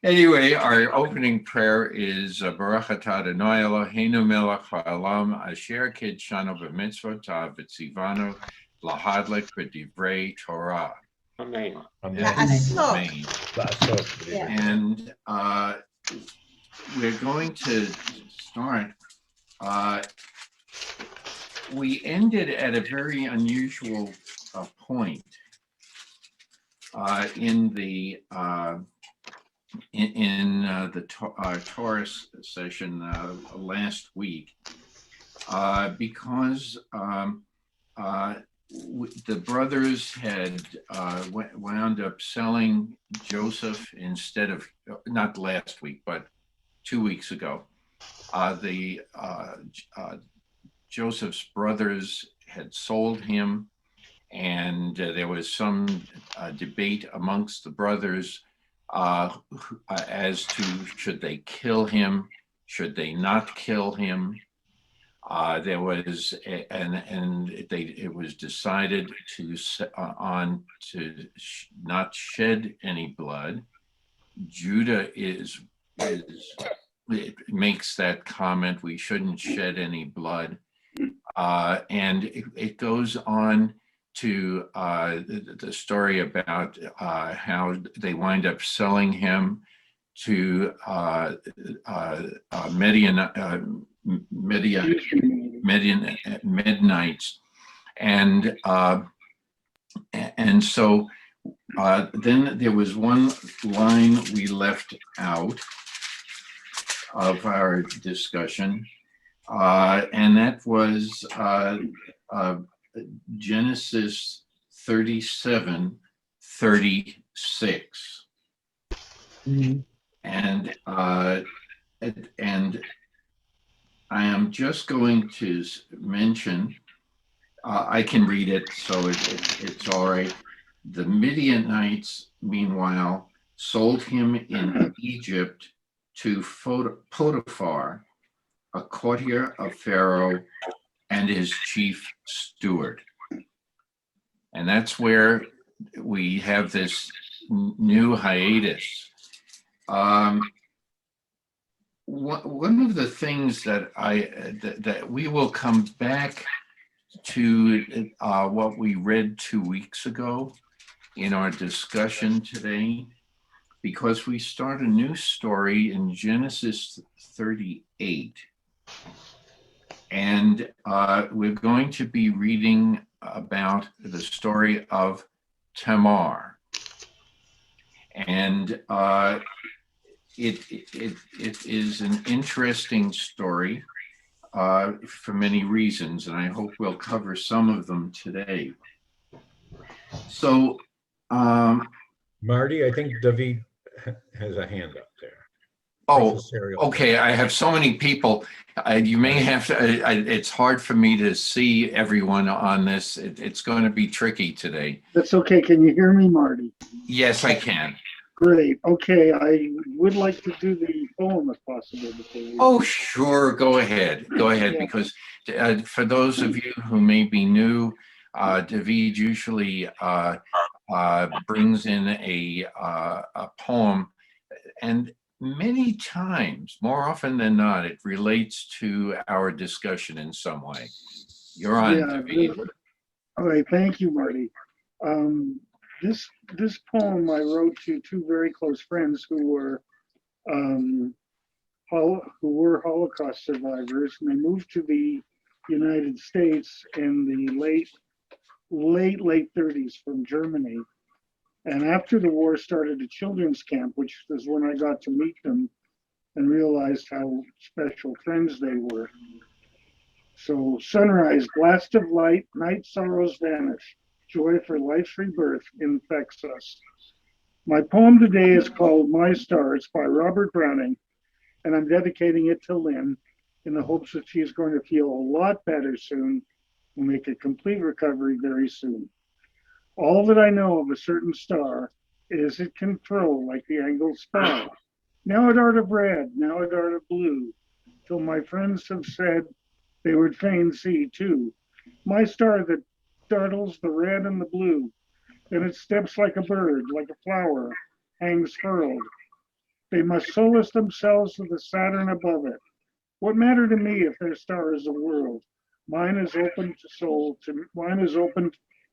Anyway, our opening prayer is Baruch atah Adonai Eloheinu melech haolam asher kidshanu b'mitzvotav v'tzivanu lahadlik b'divrei Torah. Amen. Amen. Yeah. And we're going to start. We ended at a very unusual point in the Torah session last week, because the brothers had wound up selling Joseph instead of, not last week, but 2 weeks ago. Joseph's brothers had sold him, and there was some debate amongst the brothers as to should they kill him, should they not kill him. There was, it was decided to not shed any blood. Judah makes that comment, we shouldn't shed any blood. And it goes on to the story about how they wind up selling him to Midianites, and so then there was one line we left out of our discussion, and that was Genesis 37:36. Mm-hmm. And I am just going to mention, I can read it, so it's all right. The Midianites, meanwhile, sold him in Egypt to Potiphar, a courtier of Pharaoh and his chief steward. And that's where we have this new hiatus. One of the things that that we will come back to what we read 2 weeks ago in our discussion today, because we start a new story in Genesis 38. And we're going to be reading about the story of Tamar. And it is an interesting story for many reasons, and I hope we'll cover some of them today. So, Marty, I think David has a hand up there. Oh, okay. I have so many people. You may have to, it's hard for me to see everyone on this. It's going to be tricky today. That's okay. Can you hear me, Marty? Yes, I can. Great. Okay. I would like to do the poem if possible. Oh, sure. Go ahead. Go ahead. Yeah. Because for those of you who may be new, David usually brings in a poem, and many times, more often than not, it relates to our discussion in some way. You're on, David. All right, thank you, Marty. This poem I wrote to two very close friends who were Holocaust survivors, and they moved to the United States in the late 30s from Germany. And after the war, started a children's camp, which is when I got to meet them and realized how special friends they were. So sunrise, blast of light, night sorrows vanish, joy for life's rebirth infects us. My poem today is called My Star. It's by Robert Browning, and I'm dedicating it to Lynn in the hopes that she's going to feel a lot better soon and make a complete recovery very soon. All that I know of a certain star is it can throw like the angled spar. Now a dart of red, now a dart of blue, till my friends have said they would fain see too. My star that startles the red and the blue, then it steps like a bird, like a flower, hangs furled. They must solace themselves with the Saturn above it. What matter to me if their star is a world? Mine is open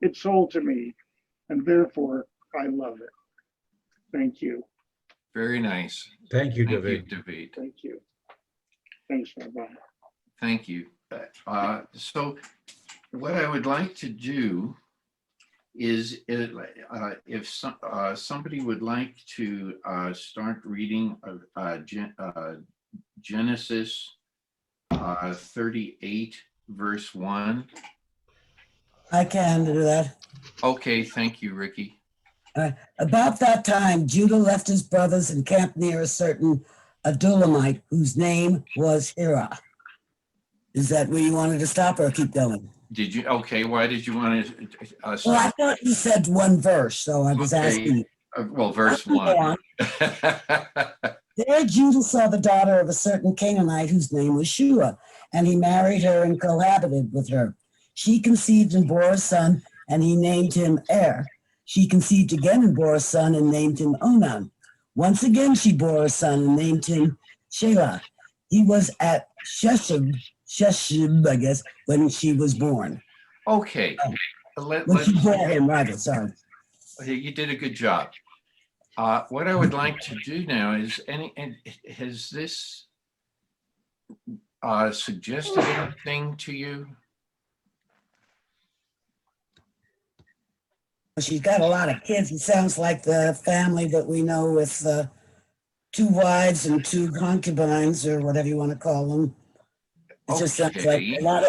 its soul to me, and therefore I love it. Thank you. Very nice. Thank you, Thank you, David. David. Thank you. Thanks, Rabbi. Thank you. So what I would like to do is if somebody would like to start reading Genesis 38, verse 1. I can do that. Okay, thank you, Ricky. About that time, Judah left his brothers and camped near a certain Adulamite whose name was Hira. Is that where you wanted to stop or keep going? Did you? Okay, why did you want to Well, I stop? thought you said one verse, so I was asking you. Well, verse Go 1. on. There Judah saw the daughter of a certain Canaanite whose name was Shua, and he married her and cohabited with her. She conceived and bore a son, and he named him Er. She conceived again and bore a son and named him Onan. Once again she bore a son and named him Shelah. He was at Sheshub, I guess, when she was born. Okay, When she bore him, rather, sorry. you did a good job. What I would like to do now is, has this suggested anything to you? She's got a lot of kids. It sounds like the family that we know with 2 wives and 2 concubines, or whatever you want to call them. It just sounds like Okay. a lot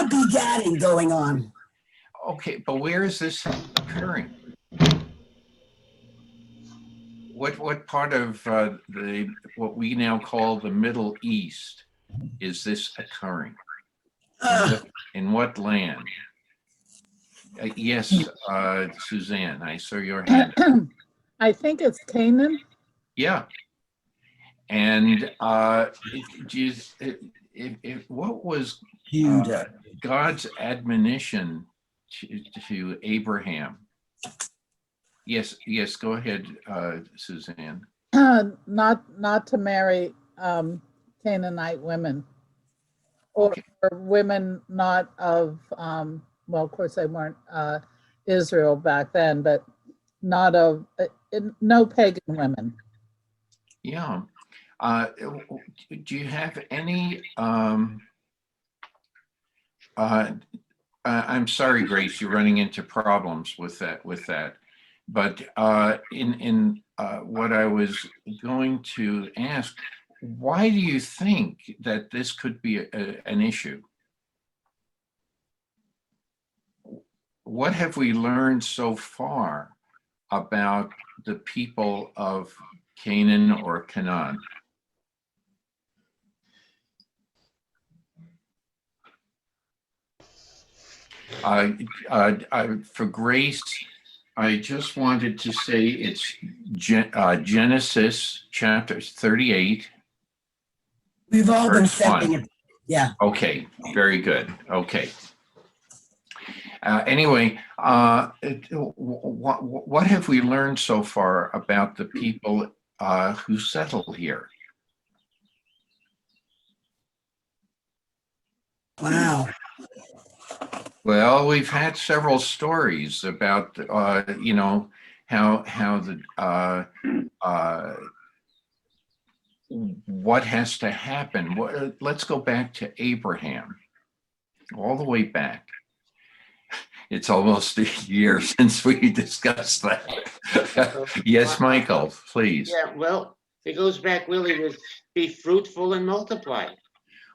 of begatting going on. Okay, but where is this occurring? What part of what we now call the Middle East is this occurring? In what land? Yes, Suzanne, I saw your hand. I think it's Canaan. Yeah. And what was Judah. God's admonition to Abraham? Yes, go ahead, Suzanne. Not to marry Canaanite women, or women not of well, of course they weren't Israel back then, but not of no pagan women. Yeah. Do you have any? I'm sorry, Grace, you're running into problems with that. But in what I was going to ask, why do you think that this could be an issue? What have we learned so far about the people of Canaan or Canaan? For Grace, I just wanted to say it's Genesis chapter 38. We've all been Verse 1. saying it. Yeah. Okay, very good. Okay. Anyway, what have we learned so far about the people who settle here? Wow. Well, we've had several stories about, how the what has to happen. Let's go back to Abraham, all the way back. It's almost a year since we discussed that. Yes, Michael, please. Yeah, well, it goes back really to be fruitful and multiply.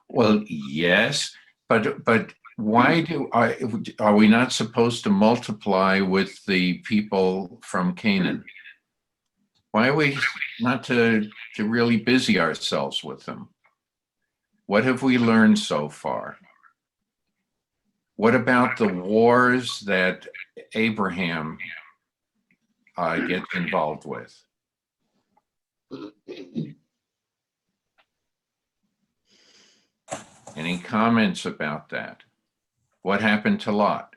Well, yes, but why are we not supposed to multiply with the people from Canaan? Why are we not to really busy ourselves with them? What have we learned so far? What about the wars that Abraham gets involved with? Any comments about that? What happened to Lot?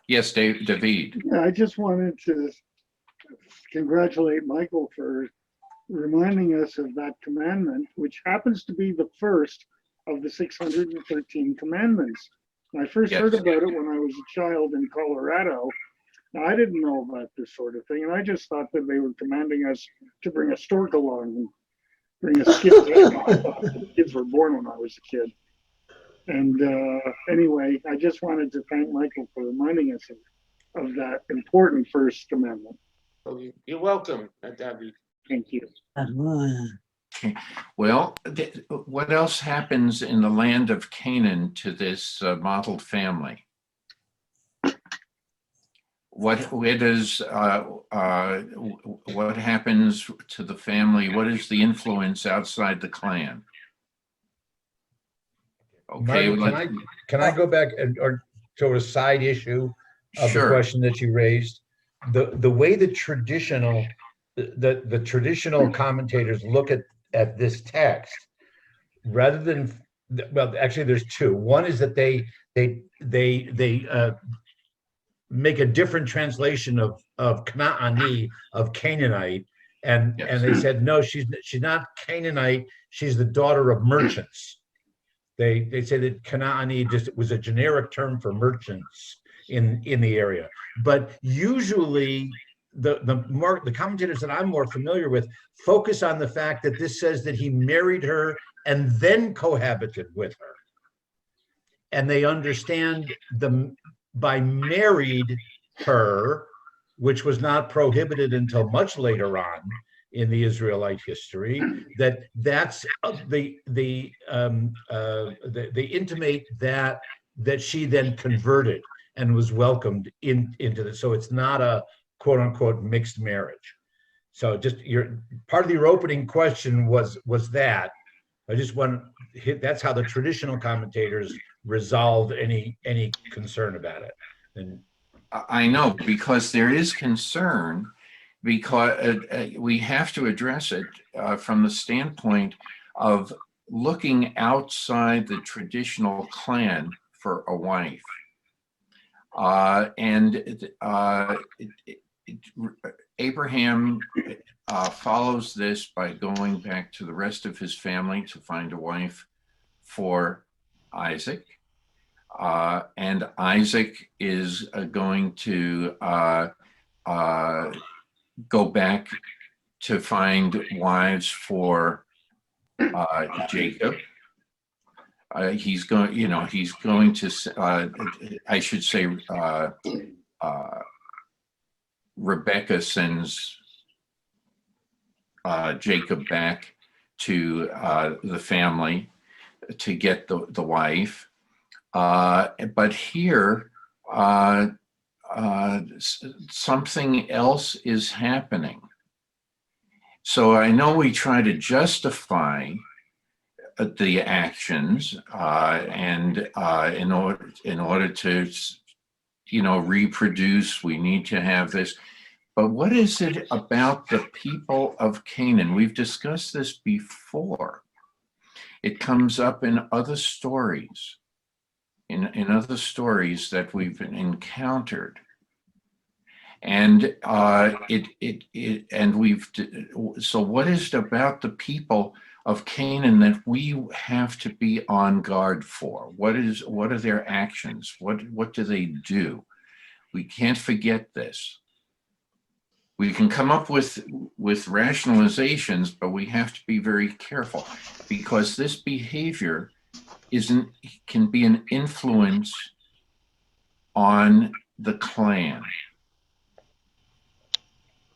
Yes, David. Yeah, I just wanted to congratulate Michael for reminding us of that commandment, which happens to be the first of the 613 commandments. I first Yes. heard about it when I was a child in Colorado. Now, I didn't know about this sort of thing, and I just thought that they were commanding us to bring a stork along and bring a skip. I thought the kids were born when I was a kid. And anyway, I just wanted to thank Michael for reminding us of that important first commandment. Oh, you're welcome, David. Thank you. Well, what else happens in the land of Canaan to this modeled family? What happens to the family? What is the influence outside the clan? Okay, Marty, can I go back or to a side issue of the sure. question that you raised? The way the traditional commentators look at this text, rather than, well, actually there's two. One is that they make a different translation of Kanaani, of Canaanite, and Yes. they said no, she's not Canaanite, she's the daughter of merchants. They say that Kanaani just was a generic term for merchants in the area. But usually the commentators that I'm more familiar with focus on the fact that this says that he married her and then cohabited with her. And they understand by married her, which was not prohibited until much later on in the Israelite history, that's they intimate that she then converted and was welcomed into this. So it's not a quote unquote mixed marriage. So just part of your opening question was that. I just want to hit, that's how the traditional commentators resolve any concern about it. And I know, because there is concern, because we have to address it from the standpoint of looking outside the traditional clan for a wife. Abraham follows this by going back to the rest of his family to find a wife for Isaac. And Isaac is going to go back to find wives for Jacob. He's going to, I should say, Rebecca sends Jacob back to the family to get the wife. But here, something else is happening. So I know we try to justify the actions and in order to reproduce, we need to have this. But what is it about the people of Canaan? We've discussed this before. It comes up in other stories, in other stories that we've encountered. And so what is it about the people of Canaan that we have to be on guard for? What are their actions? What do they do? We can't forget this. We can come up with rationalizations, but we have to be very careful, because this behavior can be an influence on the clan.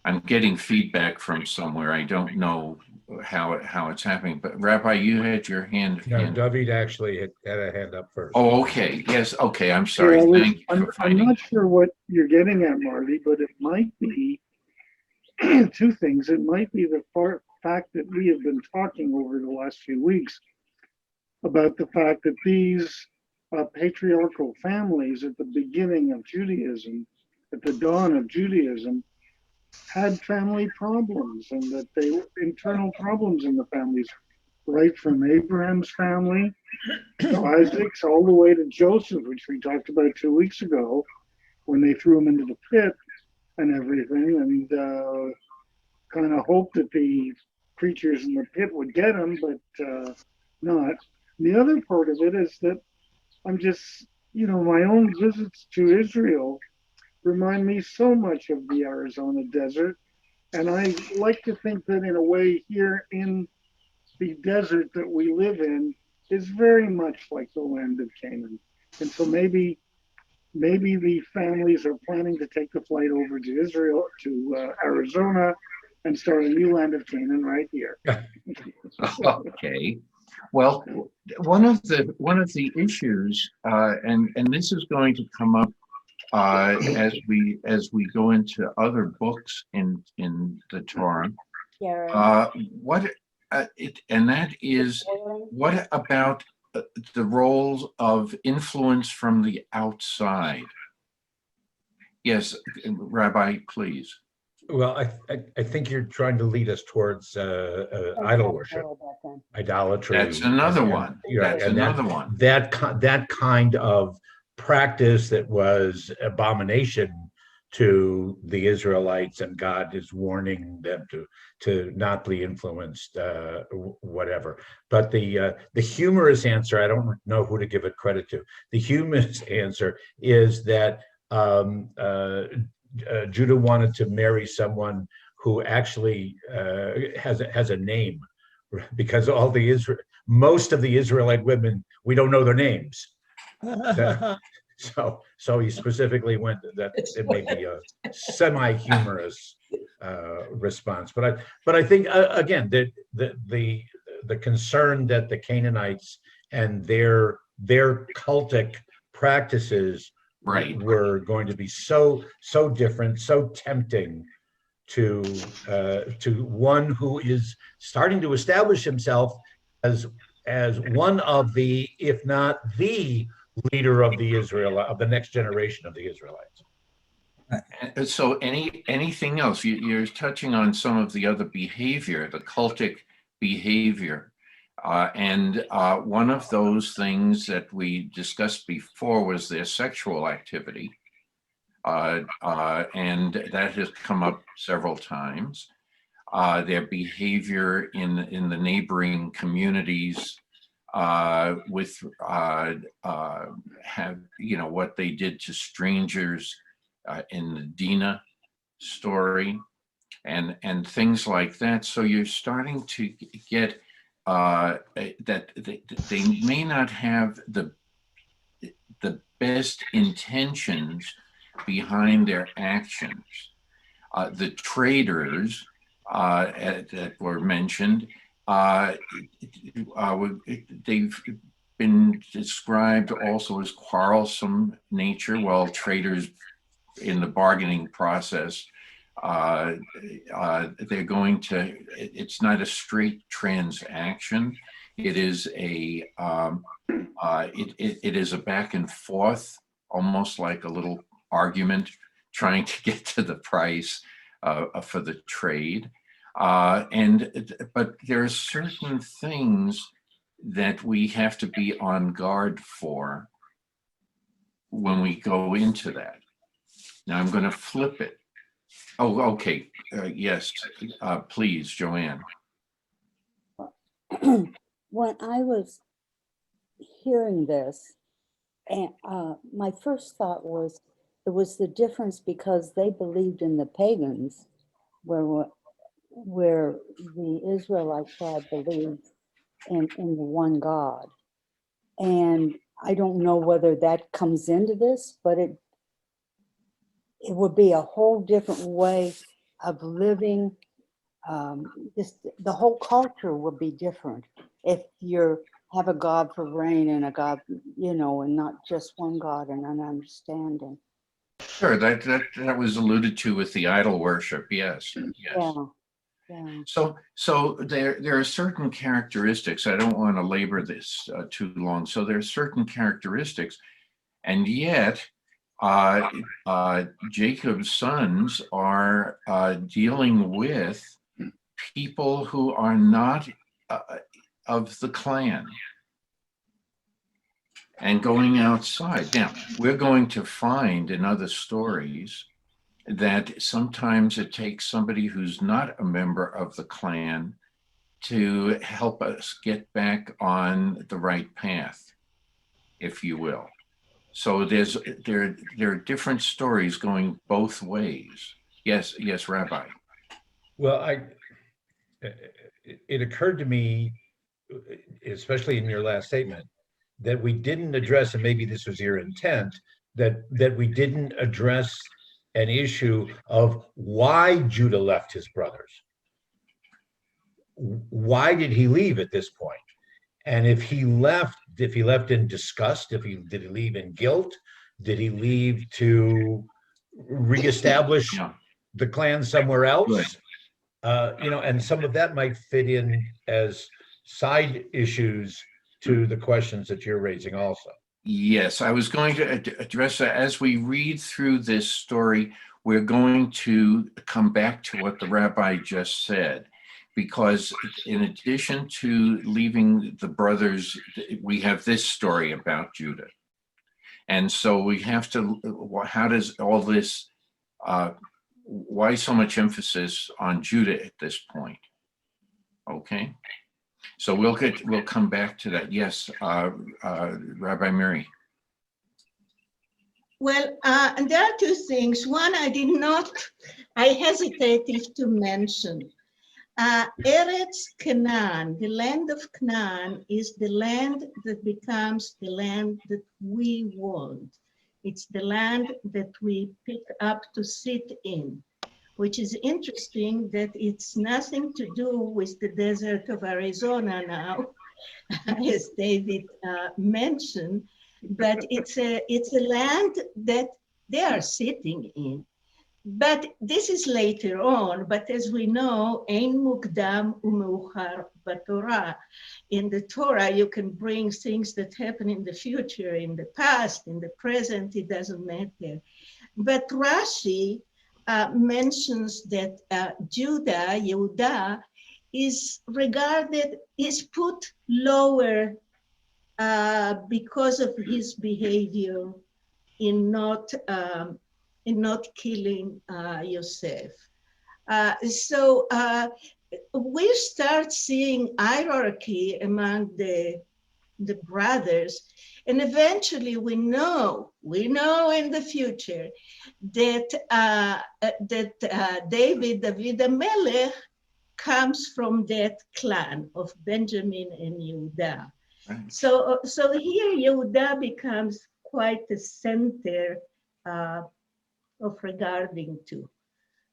I'm getting feedback from somewhere. I don't know how it's happening, but Rabbi, you had your hand. no, David actually had a hand up first. Oh, okay. Yes. Okay. I'm sorry. Yeah, Thank you for I'm finding. not sure what you're getting at, Marty, but it might be two things. It might be the fact that we have been talking over the last few weeks about the fact that these patriarchal families at the beginning of Judaism, at the dawn of Judaism, had family problems, and that they were internal problems in the families, right from Abraham's family to Isaac's all the way to Joseph, which we talked about 2 weeks ago, when they threw him into the pit and everything, and kind of hoped that the creatures in the pit would get them, but not. The other part of it is that I'm just, my own visits to Israel remind me so much of the Arizona desert. And I like to think that in a way here in the desert that we live in is very much like the land of Canaan. And so maybe the families are planning to take the flight over to Israel, to Arizona, and start a new land of Canaan right here. Okay. Well, one of the issues, and this is going to come up as we go into other books in the Torah. And that is, what about the roles of influence from the outside? Yes, Rabbi, please. Well, I think you're trying to lead us towards idol worship, idolatry. That's another one. That's another one. That kind of practice that was abomination to the Israelites, and God is warning them to not be influenced, whatever. But the humorous answer, I don't know who to give it credit to. The humorous answer is that Judah wanted to marry someone who actually has a name, because most of the Israelite women, we don't know their names. So he specifically went that it may be a semi-humorous response, but I think again that the concern that the Canaanites and their cultic practices were going to be so different, so tempting to one who is starting to establish himself as one of the, if not the leader of the next generation of the Israelites. So anything else? You're touching on some of the other behavior, the cultic behavior. And one of those things that we discussed before was their sexual activity. And that has come up several times. Their behavior in the neighboring communities, with what they did to strangers in the Dinah story, and things like that. So you're starting to get that they may not have the best intentions behind their actions. The traders that were mentioned, they've been described also as quarrelsome nature. Well, traders in the bargaining process, they're going to, it's not a straight transaction. It is a it is a back and forth, almost like a little argument trying to get to the price for the trade. But there are certain things that we have to be on guard for when we go into that. Now I'm going to flip it. Oh, okay. Yes, please, Joanne. When I was hearing this, and my first thought was it was the difference because they believed in the pagans, where the Israelite tribe believed in the one God. And I don't know whether that comes into this, but it would be a whole different way of living. Just the whole culture would be different if you have a God for rain and a God, and not just one God and an understanding. Sure, that was alluded to with the idol worship. Yes. Yeah. So there are certain characteristics. I don't want to labor this too long. So there are certain characteristics, and yet Jacob's sons are dealing with people who are not of the clan and going outside. Now, we're going to find in other stories that sometimes it takes somebody who's not a member of the clan to help us get back on the right path, if you will. So there are different stories going both ways. Yes, Rabbi. Well, it occurred to me, especially in your last statement, that we didn't address, and maybe this was your intent, that we didn't address an issue of why Judah left his brothers. Why did he leave at this point? And if he left in disgust, did he leave in guilt? Did he leave to reestablish the clan somewhere else? And some of that might fit in as side issues to the questions that you're raising also. Yes, I was going to address that. As we read through this story, we're going to come back to what the rabbi just said, because in addition to leaving the brothers, we have this story about Judah. And so we have to, how does all this, why so much emphasis on Judah at this point? Okay. So we'll come back to that. Yes, Rabbi Mary. Well, and there are two things. One, I hesitated to mention. Eretz Canaan, the land of Canaan, is the land that becomes the land that we want. It's the land that we pick up to sit in, which is interesting that it's nothing to do with the desert of Arizona now, as David mentioned, but it's a land that they are sitting in. But this is later on, but as we know, Ein Mukdam Umeuchar Batorah. In the Torah, you can bring things that happen in the future, in the past, in the present, it doesn't matter. But Rashi mentions that Yehuda, is put lower because of his behavior in not killing Yosef. So we start seeing hierarchy among the brothers, and eventually we know in the future that David HaMelech comes from that clan of Benjamin and Yehuda. Right. So here Yehuda becomes quite the center of regarding to.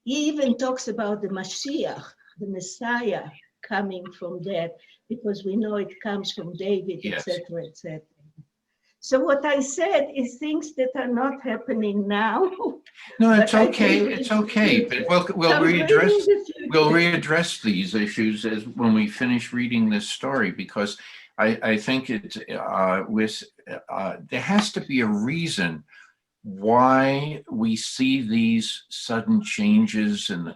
He even talks about the Mashiach, the Messiah, coming from that, because we know it comes from David, yes, etc., etc. So what I said is things that are not happening now. No, it's okay. It's okay. But we'll readdress these issues as when we finish reading this story, because I think there has to be a reason why we see these sudden changes in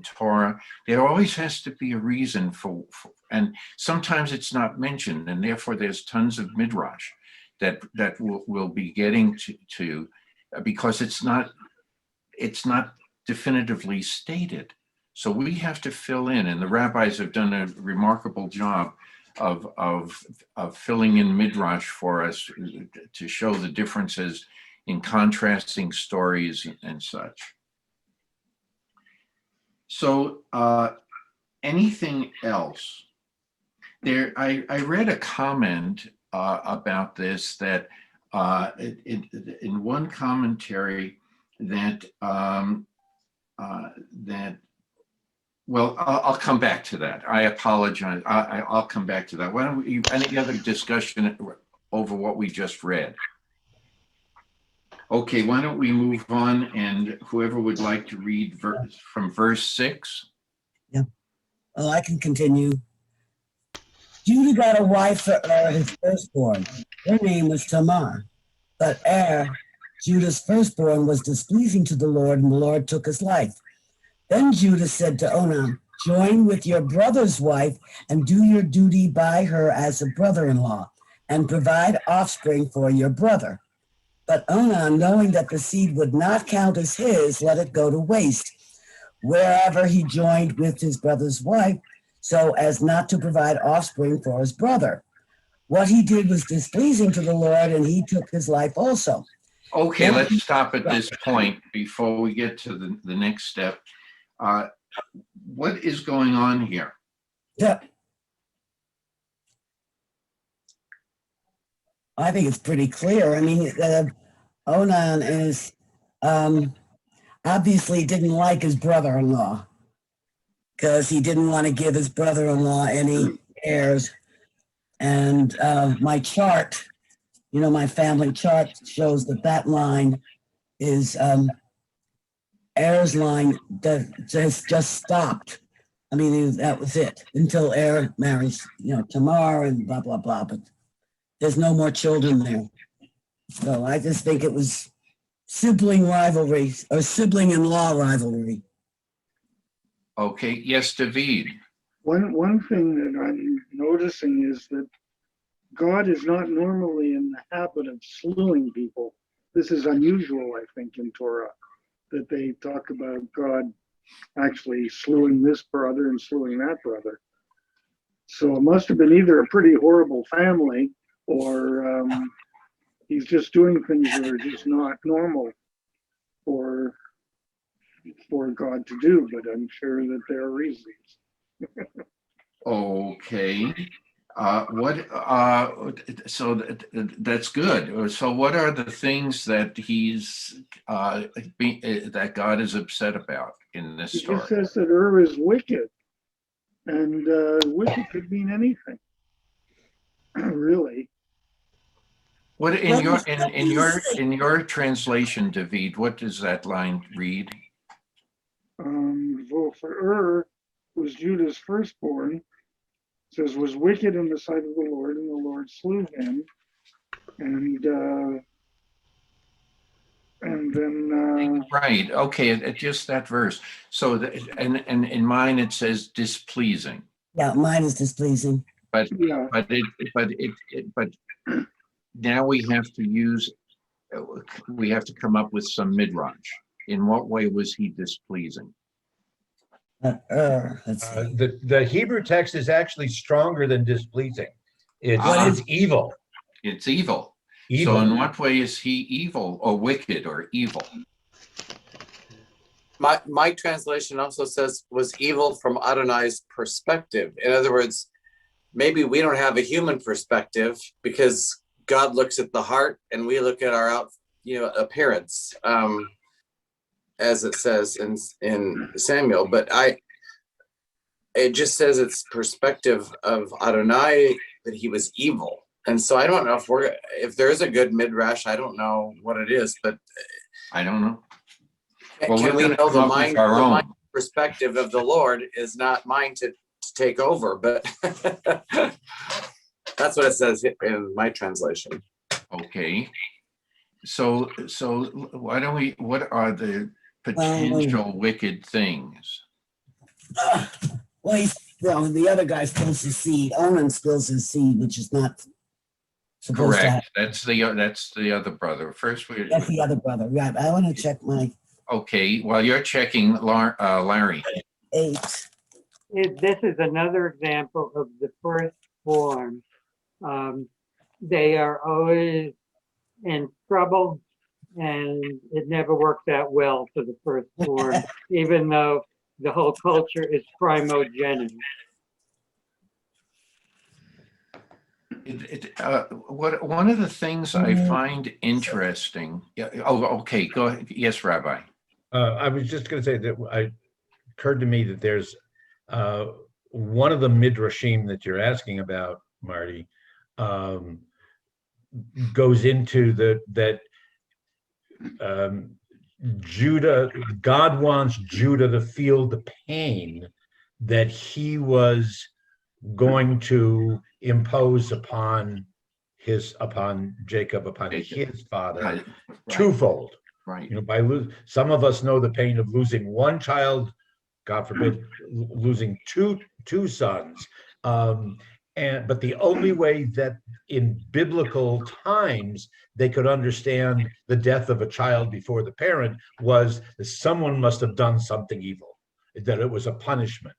Torah. There always has to be a reason for, and sometimes it's not mentioned, and therefore there's tons of midrash that we'll be getting to because it's not definitively stated. So we have to fill in, and the rabbis have done a remarkable job of filling in midrash for us to show the differences in contrasting stories and such. So anything else? I read a comment about this that in one commentary that well, I'll come back to that. I apologize. I'll come back to that. Why don't we, any other discussion over what we just read? Okay, why don't we move on, and whoever would like to read from verse 6? Yeah, well, I can continue. Judah got a wife for his firstborn. Her name was Tamar. But Judah's firstborn, was displeasing to the Lord, and the Lord took his life. Then Judah said to Onan, join with your brother's wife and do your duty by her as a brother-in-law, and provide offspring for your brother. But Onan, knowing that the seed would not count as his, let it go to waste. Wherever he joined with his brother's wife, so as not to provide offspring for his brother. What he did was displeasing to the Lord, and he took his life also. Okay, let's stop at this point before we get to the next step. What is going on here? Yeah. I think it's pretty clear. I mean, Onan is obviously didn't like his brother-in-law because he didn't want to give his brother-in-law any heirs. And my chart, my family chart shows that line is heirs line that just stopped. I mean, that was it until heir marries, Tamar and blah, blah, blah. But there's no more children there. So I just think it was sibling rivalry or sibling-in-law rivalry. Okay, yes, David. One thing that I'm noticing is that God is not normally in the habit of slewing people. This is unusual, I think, in Torah, that they talk about God actually slewing this brother and slewing that brother. So it must have been either a pretty horrible family or he's just doing things that are just not normal for God to do, but I'm sure that there are reasons. Okay. So that's good. So what are the things that that God is upset about in this story? He says that is wicked, and wicked could mean anything, really. What in your translation, David? What does that line read? Well, for was Judah's firstborn. It says was wicked in the sight of the Lord, and the Lord slew him. And then right. Okay. Just that verse. So and in mine it says displeasing. Yeah, mine is displeasing. But yeah, but now we have to come up with some midrash. In what way was he displeasing? Let's see. The Hebrew text is actually stronger than displeasing. It's evil. It's evil. Evil. So in what way is he evil or wicked or evil? My translation also says was evil from Adonai's perspective. In other words, maybe we don't have a human perspective because God looks at the heart and we look at our appearance, as it says in Samuel. But it just says it's perspective of Adonai that he was evil. And so I don't know if there is a good midrash. I don't know what it is, but I don't know. Well, can we know the mind perspective of the Lord is not mine to take over, but that's what it says in my translation. Okay. So why don't we, what are the potential wicked things? Well, the other guy spills his seed. Onan spills his seed, which is not supposed to happen. That's the other brother. First, That's the other brother. Right. I want to check my. Okay. While you're checking, Larry. 8. This is another example of the firstborn. They are always in trouble, and it never works out well for the firstborn, even though the whole culture is primogenic. One of the things I find interesting. Okay. Go ahead. Yes, Rabbi. I was just going to say that it occurred to me that there's one of the midrashim that you're asking about, Marty, goes into that Judah, God wants Judah to feel the pain that he was going to impose upon Jacob, upon his father, Right. twofold. Right. Some of us know the pain of losing one child, God forbid, losing two sons. But the only way that in biblical times they could understand the death of a child before the parent was that someone must have done something evil, that it was a punishment.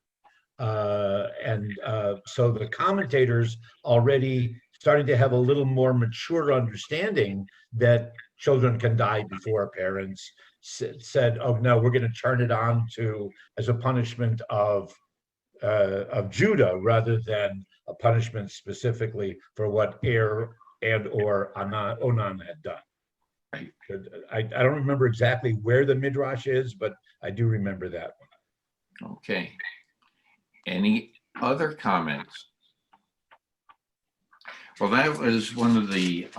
So the commentators already starting to have a little more mature understanding that children can die before parents said, oh no, we're going to turn it on to as a punishment of Judah rather than a punishment specifically for what and or Onan had done. I don't remember exactly where the Midrash is, but I do remember that one. Okay. Any other comments? Well, that was one of the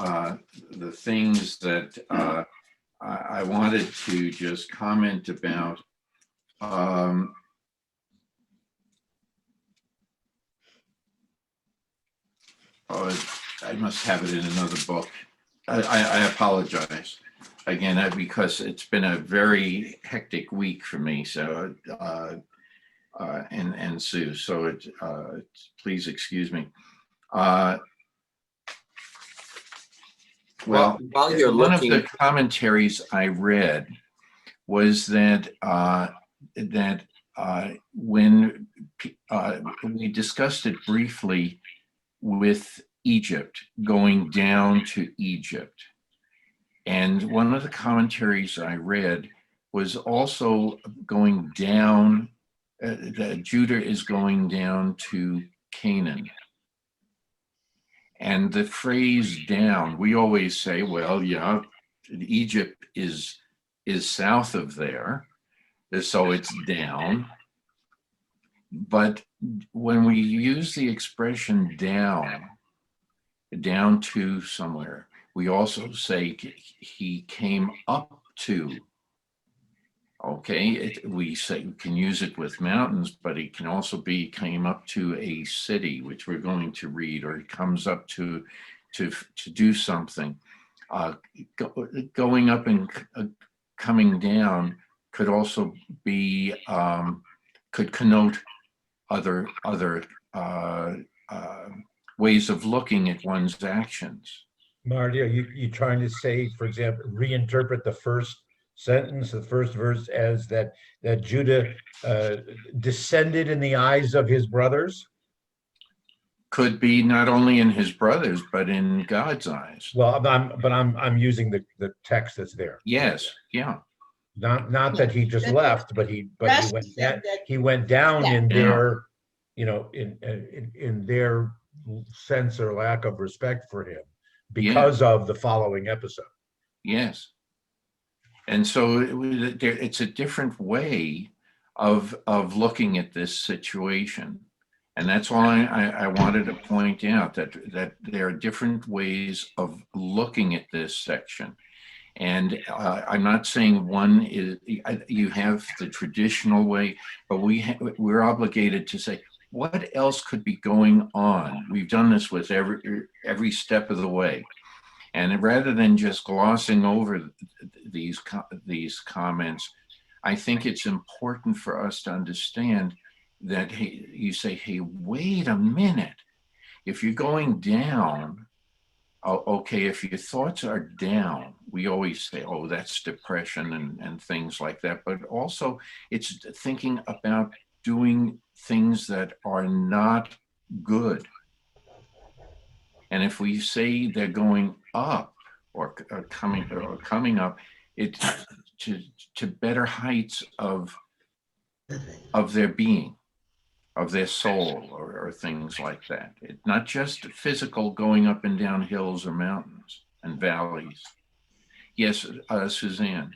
things that I wanted to just comment about. I must have it in another book. I apologize again because it's been a very hectic week for me. So and Sue, so please excuse me. Well, while you're one looking, of the commentaries I read was that when we discussed it briefly with Egypt, going down to Egypt, and one of the commentaries I read was also going down, that Judah is going down to Canaan. And the phrase down, we always say, well, yeah, Egypt is south of there, so it's down. But when we use the expression down to somewhere, we also say he came up to. Okay, we can use it with mountains, but it can also be came up to a city, which we're going to read, or it comes up to do something. Going up and coming down could also be could connote other ways of looking at one's actions. Marty, are you trying to say, for example, reinterpret the first sentence, the first verse, as that Judah descended in the eyes of his brothers? Could be not only in his brothers, but in God's eyes. Well, I'm using the text that's there. Yes, yeah. Not that he just left, but he went down in their, in their sense or lack of respect for him because of the following episode. Yes. And so it's a different way of looking at this situation. And that's why I wanted to point out that there are different ways of looking at this section. And I'm not saying one is, you have the traditional way, but we're obligated to say, what else could be going on? We've done this with every step of the way. And rather than just glossing over these comments, I think it's important for us to understand that, hey, you say, hey, wait a minute. If you're going down, okay, if your thoughts are down, we always say, oh, that's depression and things like that. But also it's thinking about doing things that are not good. And if we say they're going up or coming up, it's to better heights of their being, of their soul, or things like that. It's not just physical going up and down hills or mountains and valleys. Yes, Suzanne.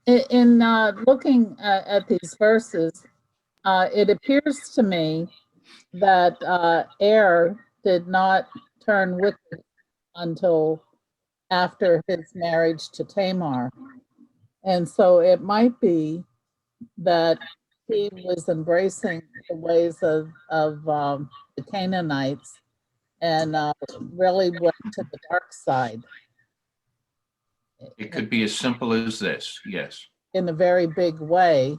In looking at these verses, it appears to me that did not turn wicked until after his marriage to Tamar. And so it might be that he was embracing the ways of the Canaanites and really went to the dark side. It could be as simple as this, yes. In a very big way.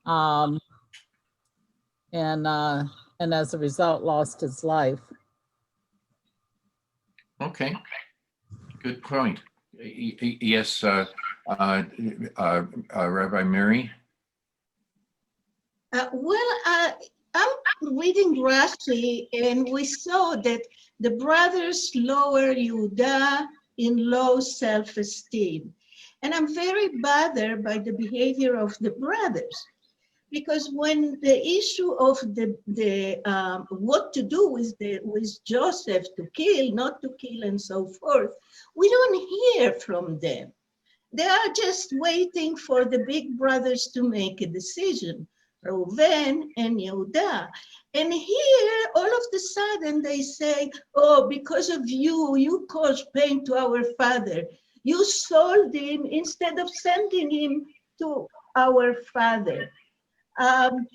And as a result, lost his life. Okay, good point. Yes, Rabbi Mary? I'm reading Rashi, and we saw that the brothers lower Yehuda in low self-esteem. And I'm very bothered by the behavior of the brothers, because when the issue of what to do with Joseph, to kill, not to kill, and so forth, we don't hear from them. They are just waiting for the big brothers to make a decision, Reuven and Yehuda. And here, all of a sudden, they say, oh, because of you, you caused pain to our father. You sold him instead of sending him to our father. And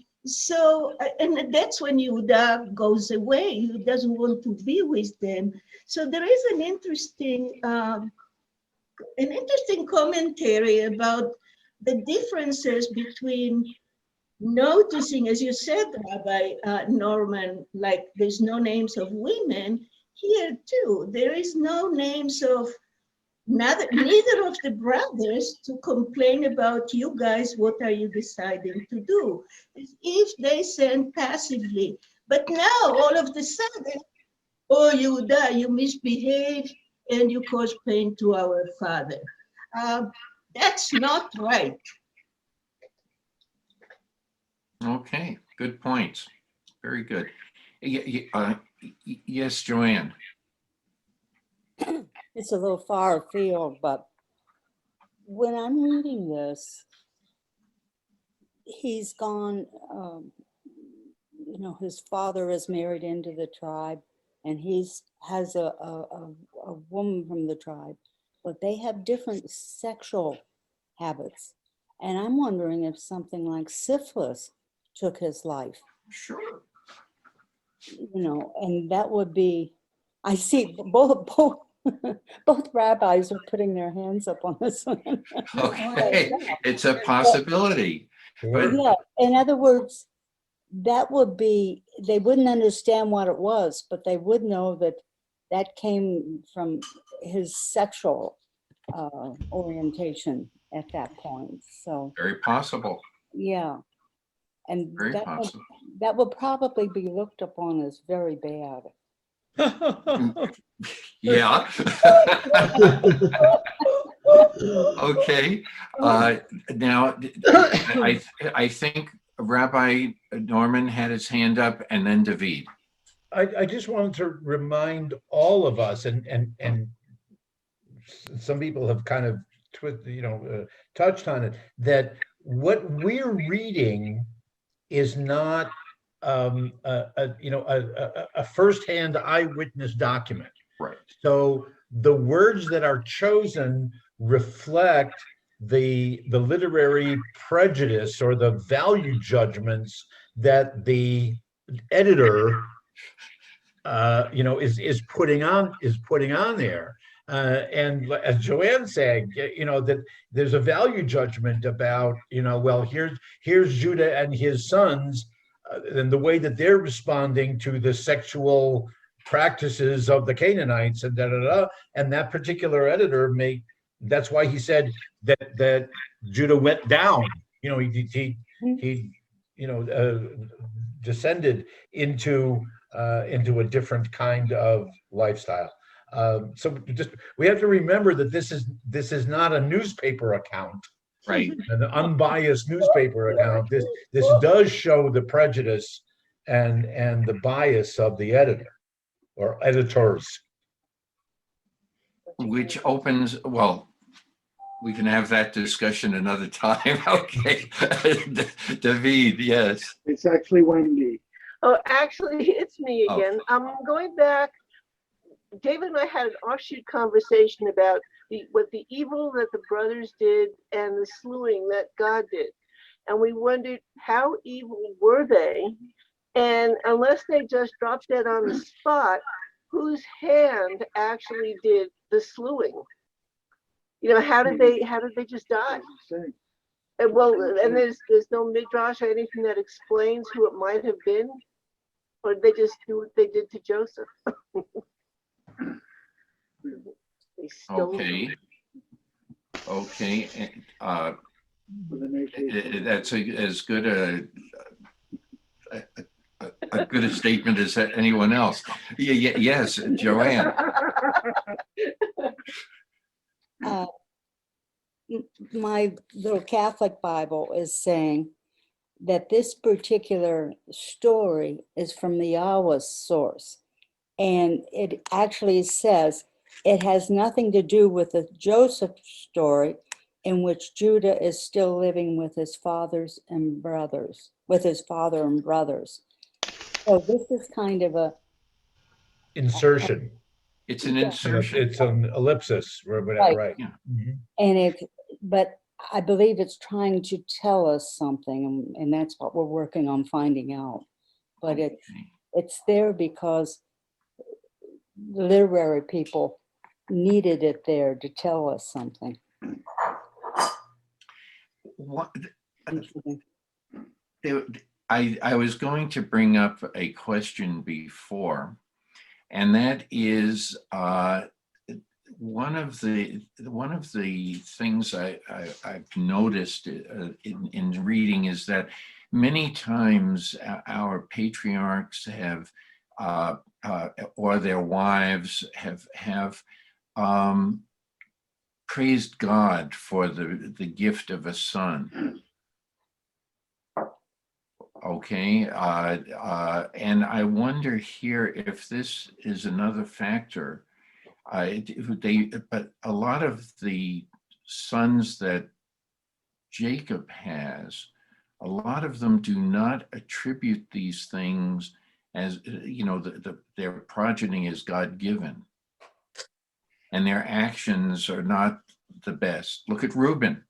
that's when Yehuda goes away. He doesn't want to be with them. So there is an interesting commentary about the differences between noticing, as you said, Rabbi Norman, like there's no names of women. Here too, there is no names of neither of the brothers to complain about you guys, what are you deciding to do? If they send passively. But now, all of a sudden, oh, Yehuda, you misbehave and you cause pain to our father. That's not right. Okay, good points. Very good. Yes, Joanne. It's a little far afield, but when I'm reading this, he's gone, his father is married into the tribe, and has a woman from the tribe, but they have different sexual habits. And I'm wondering if something like syphilis took his life. Sure. And that would be, I see both rabbis are putting their hands up on this one. Okay, it's a possibility. But yeah, in other words, that would be, they wouldn't understand what it was, but they would know that came from his sexual orientation at that point. So very possible. yeah, and Very possible. that would probably be looked upon as very bad. Yeah. Okay. Now, I think Rabbi Norman had his hand up, and then David. I just wanted to remind all of us, and some people have kind of touched on it, that what we're reading is not a firsthand eyewitness document. Right. So the words that are chosen reflect the literary prejudice or the value judgments that the editor is putting on there. And as Joanne said, that there's a value judgment about, well, here's Judah and his sons, and the way that they're responding to the sexual practices of the Canaanites, and and that particular editor that's why he said that Judah went down. He descended into a different kind of lifestyle. So we have to remember that this is not a newspaper account, right? An unbiased newspaper account. This does show the prejudice and the bias of the editor or editors, which opens, well, we can have that discussion another time. Okay. David, yes. It's actually Wendy. Oh, actually, it's me again. I'm going back. David and I had an offshoot conversation about what the evil that the brothers did and the slewing that God did. And we wondered, how evil were they? And unless they just dropped dead on the spot, whose hand actually did the slewing? How did they just die? And there's no midrash or anything that explains who it might have been, or did they just do what they did to Joseph? Okay. Okay, with an AK. that's as good a good a statement as anyone else. Yes, Joanne. My little Catholic Bible is saying that this particular story is from the Yahweh's source. And it actually says it has nothing to do with the Joseph story in which Judah is still living with his fathers and brothers, with his father and brothers. So this is kind of a Insertion. It's an insertion. It's an ellipsis, Right. right? Yeah. Mhm. and but I believe it's trying to tell us something, and that's what we're working on finding out. But Okay. it's there because literary people needed it there to tell us something. What I was going to bring up a question before, and that is one of the things I've noticed in reading is that many times our patriarchs have or their wives have praised God for the gift of a son. Okay, and I wonder here if this is another factor. But a lot of the sons that Jacob has, a lot of them do not attribute these things as, their progeny is God-given. And their actions are not the best. Look at Reuben.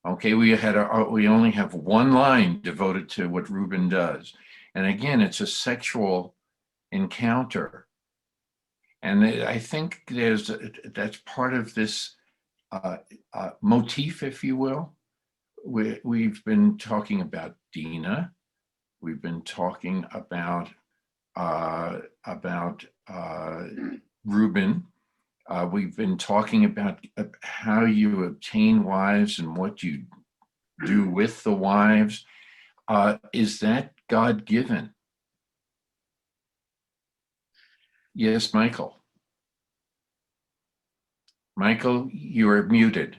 Okay, we only have one line devoted to what Reuben does. And again, it's a sexual encounter. And I think that's part of this motif, if you will. We've been talking about Dinah. We've been talking about Reuben. We've been talking about how you obtain wives and what you do with the wives. Is that God-given? Yes, Michael. Michael, you are muted.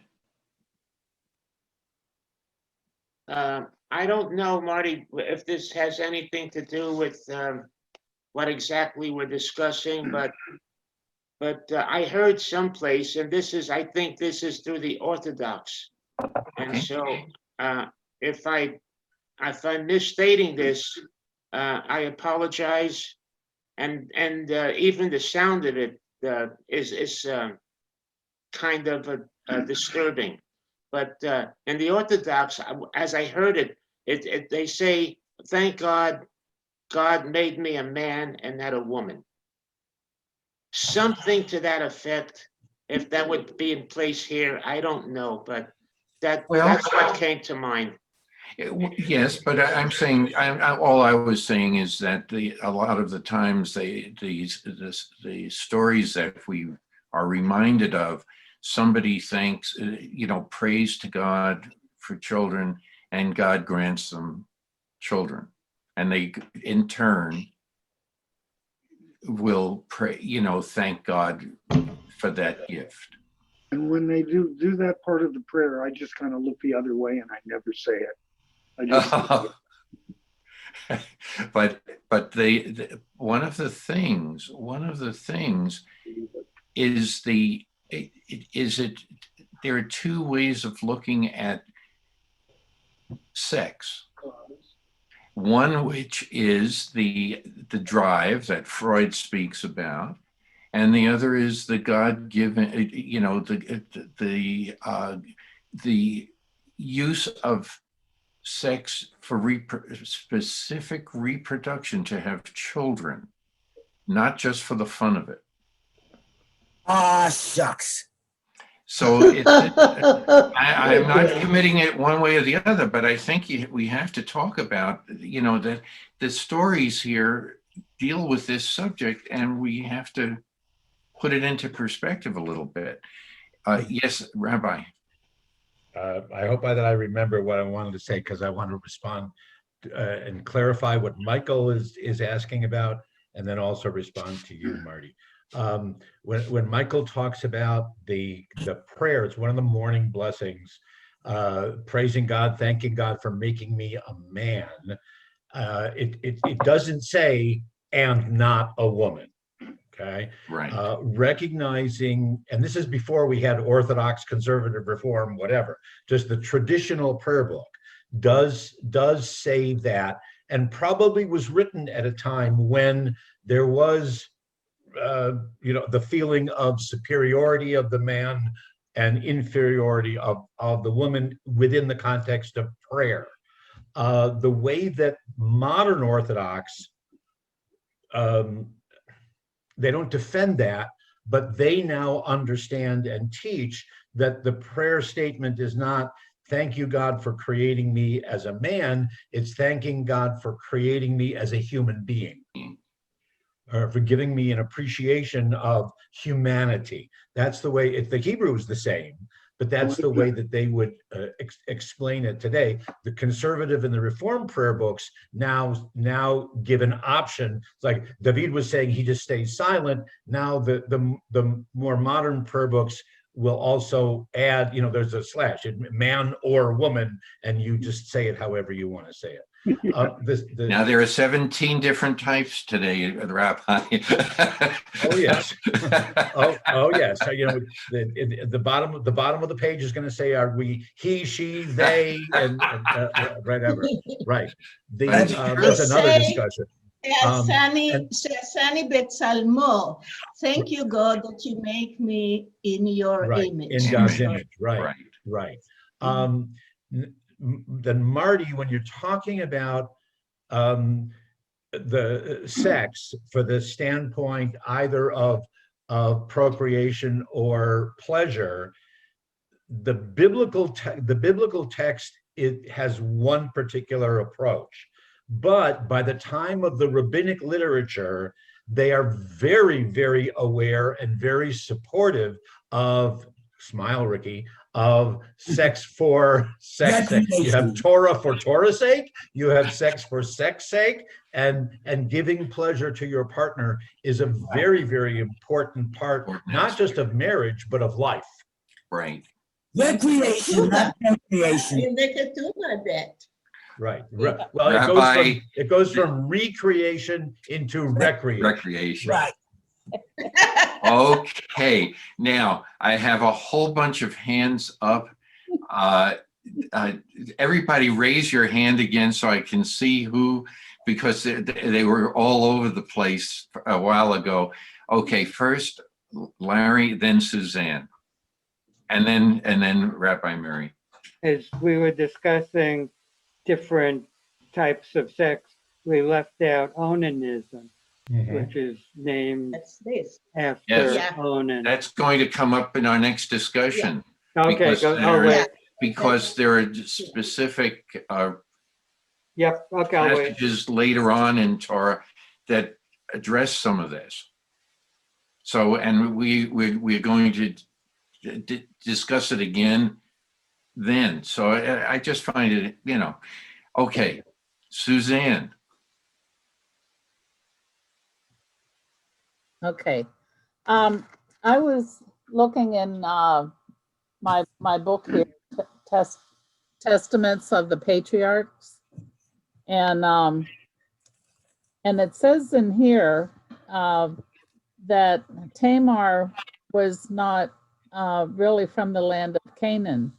I don't know, Marty, if this has anything to do with what exactly we're discussing, but I heard someplace, and I think this is through the Orthodox. And Okay. so if I'm misstating this, I apologize. And even the sound of it is kind of disturbing. But in the Orthodox, as I heard it, they say, "Thank God, God made me a man and not a woman." Something to that effect. If that would be in place here, I don't know, but that's what came to mind. Yes, but I'm saying, all I was saying is that a lot of the times the stories that we are reminded of, somebody thanks, praise to God for children, and God grants them children, and they in turn will pray, thank God for that gift. And when they do that part of the prayer, I just kind of look the other way and I never say it. I just but one of the things is there are two ways of looking at sex. One, which is the drive that Freud speaks about, and the other is the God-given, the use of sex for specific reproduction, to have children, not just for the fun of it. Ah, shucks. So I'm not committing it one way or the other, but I think we have to talk about, that the stories here deal with this subject, and we have to put it into perspective a little bit. Yes, Rabbi. I hope that I remember what I wanted to say, because I want to respond and clarify what Michael is asking about, and then also respond to you, Marty. When Michael talks about the prayers, one of the morning blessings, praising God, thanking God for making me a man, it doesn't say and not a woman. Okay. Right. Recognizing, and this is before we had Orthodox, conservative, reform, whatever, just the traditional prayer book does say that, and probably was written at a time when there was, the feeling of superiority of the man and inferiority of the woman within the context of prayer. The way that modern Orthodox, they don't defend that, but they now understand and teach that the prayer statement is not thank you, God, for creating me as a man. It's thanking God for creating me as a human being, or for giving me an appreciation of humanity. That's the way, the Hebrew is the same, but that's the way that they would explain it today. The conservative and the reform prayer books now give an option. It's like David was saying, he just stays silent. Now the more modern prayer books will also add, there's a slash, man or woman, and you just say it however you want to say it. Now there are 17 different types today, Rabbi. Oh yes. Oh yes. The bottom of the page is going to say, are we he, she, they, and whatever. Right. That's another discussion. Sani Betsalmo. Thank you, God, that you make me in your image. In God's image. Right. Then Marty, when you're talking about the sex for the standpoint either of procreation or pleasure, the biblical text, it has one particular approach. But by the time of the rabbinic literature, they are very, very aware and very supportive of, smile, Ricky, of sex for sex sake. You have Torah for Torah's sake, you have sex for sex sake, and giving pleasure to your partner is a very, very important part, not just of marriage, but of life. Right. Recreation, not procreation. In the Ketubah, that. Right. Well, Rabbi, it goes from recreation into recreation. Right. Okay. Now I have a whole bunch of hands up. Everybody raise your hand again so I can see who, because they were all over the place a while ago. Okay, first Larry, then Suzanne, and then Rabbi Mary. As we were discussing different types of sex, we left out onanism, which is named after Onan. That's going to come up in our next discussion. Okay, because there are specific passages later on in Torah that address some of this. So, and we're going to discuss it again then. So I just find it, okay. Suzanne. Okay. I was looking in my book here, Testaments of the Patriarchs, and it says in here that Tamar was not really from the land of Canaan,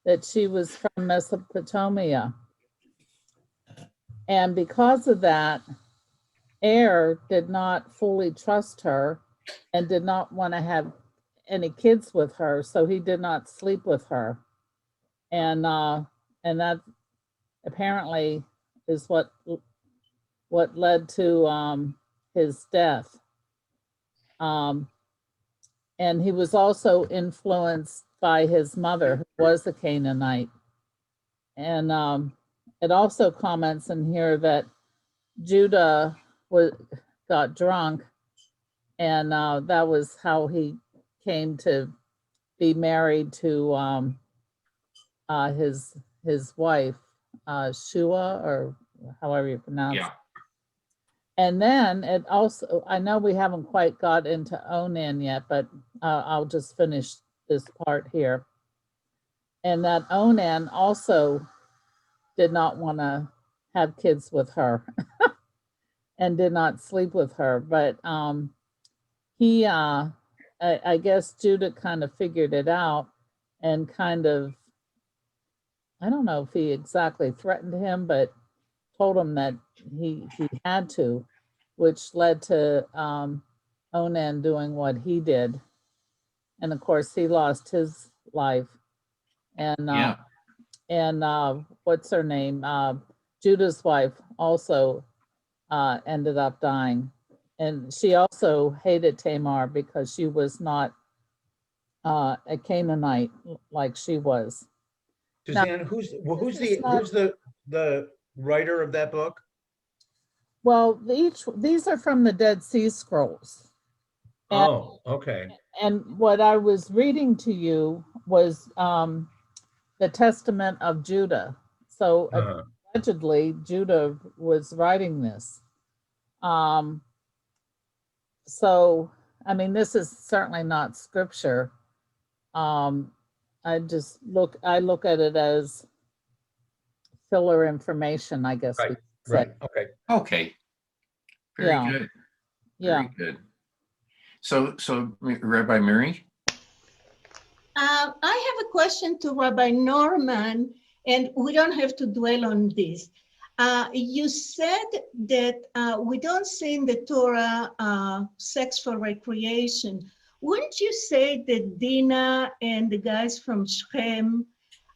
that she was from Mesopotamia. And because of that, did not fully trust her and did not want to have any kids with her, so he did not sleep with her. And that apparently is what led to his death. And he was also influenced by his mother, who was a Canaanite. And it also comments in here that Judah got drunk, and that was how he came to be married to his wife, Shua, or however you pronounce it. Yeah. And then it also, I know we haven't quite got into Onan yet, but I'll just finish this part here. And that Onan also did not want to have kids with her and did not sleep with her. But he, I guess Judah kind of figured it out and kind of, I don't know if he exactly threatened him, but told him that he had to, which led to Onan doing what he did. And of course, he lost his life. And what's her name? Judah's wife also ended up dying. And she also hated Tamar because she was not a Canaanite like she was. Suzanne, who's the writer of that book? Well, these are from the Dead Sea Scrolls. Oh, okay. And what I was reading to you was the Testament of Judah. So allegedly, Judah was writing this. So, I mean, this is certainly not scripture. I look at it as filler information, I guess. Right, right, okay. Okay. Very Yeah. good. Yeah. Very good. So Rabbi Mary? I have a question to Rabbi Norman, and we don't have to dwell on this. You said that we don't see in the Torah sex for recreation. Wouldn't you say that Dinah and the guys from Shechem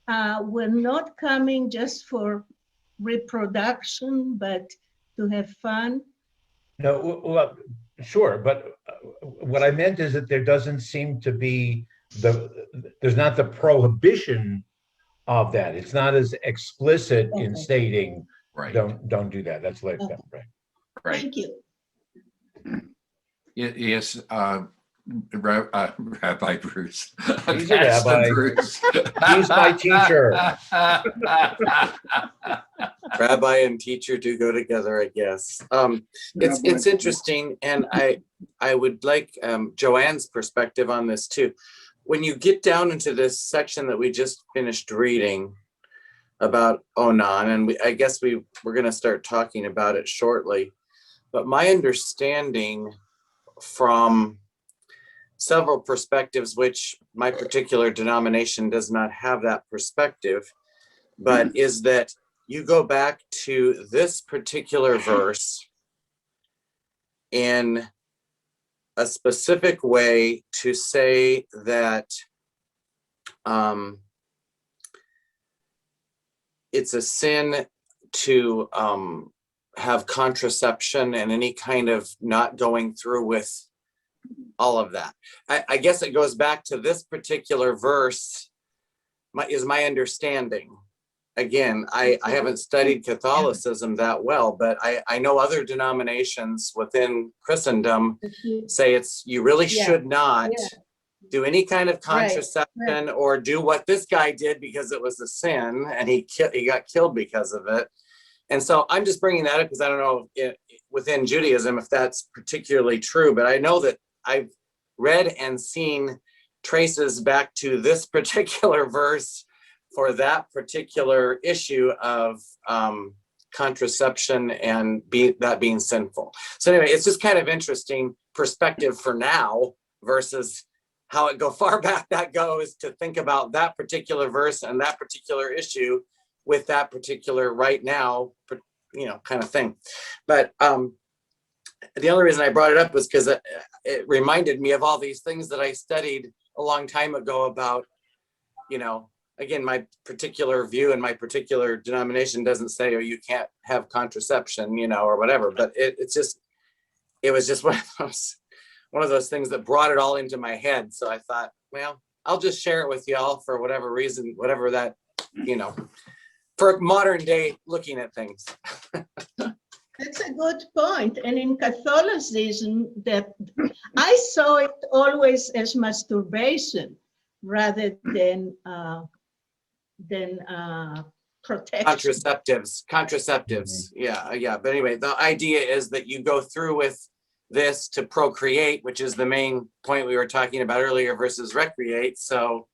were not coming just for reproduction, but to have fun? No, well, sure, but what I meant is that there doesn't seem to be there's not the prohibition of that. It's not as explicit in stating, right, don't do that. That's like that, right? Right. Thank you. Yes, Rabbi Bruce. He's a rabbi. Bruce. He's my teacher. Rabbi and teacher do go together, I guess. It's interesting, and I would like Joanne's perspective on this too. When you get down into this section that we just finished reading about Onan, and I guess we're going to start talking about it shortly, but my understanding from several perspectives, which my particular denomination does not have that perspective, but is that you go back to this particular verse in a specific way to say that it's a sin to have contraception and any kind of not going through with all of that. I guess it goes back to this particular verse, is my understanding. Again, I haven't studied Catholicism that well, but I know other denominations within Christendom say you really should not do any kind of contraception or do what this guy did because it was a sin and he got killed because of it. And so I'm just bringing that up because I don't know within Judaism if that's particularly true, but I know that I've read and seen traces back to this particular verse for that particular issue of contraception and that being sinful. So anyway, it's just kind of interesting perspective for now versus how far back that goes to think about that particular verse and that particular issue with that particular right now, kind of thing. But the only reason I brought it up was because it reminded me of all these things that I studied a long time ago about, again, my particular view and my particular denomination doesn't say, you can't have contraception, or whatever, but it was just one of those things that brought it all into my head. So I thought, well, I'll just share it with y'all for whatever reason, whatever that, for modern day looking at things. That's a good point. And in Catholicism, that I saw it always as masturbation. rather than protection. Contraceptives. Yeah. But anyway, the idea is that you go through with this to procreate, which is the main point we were talking about earlier, versus recreate. So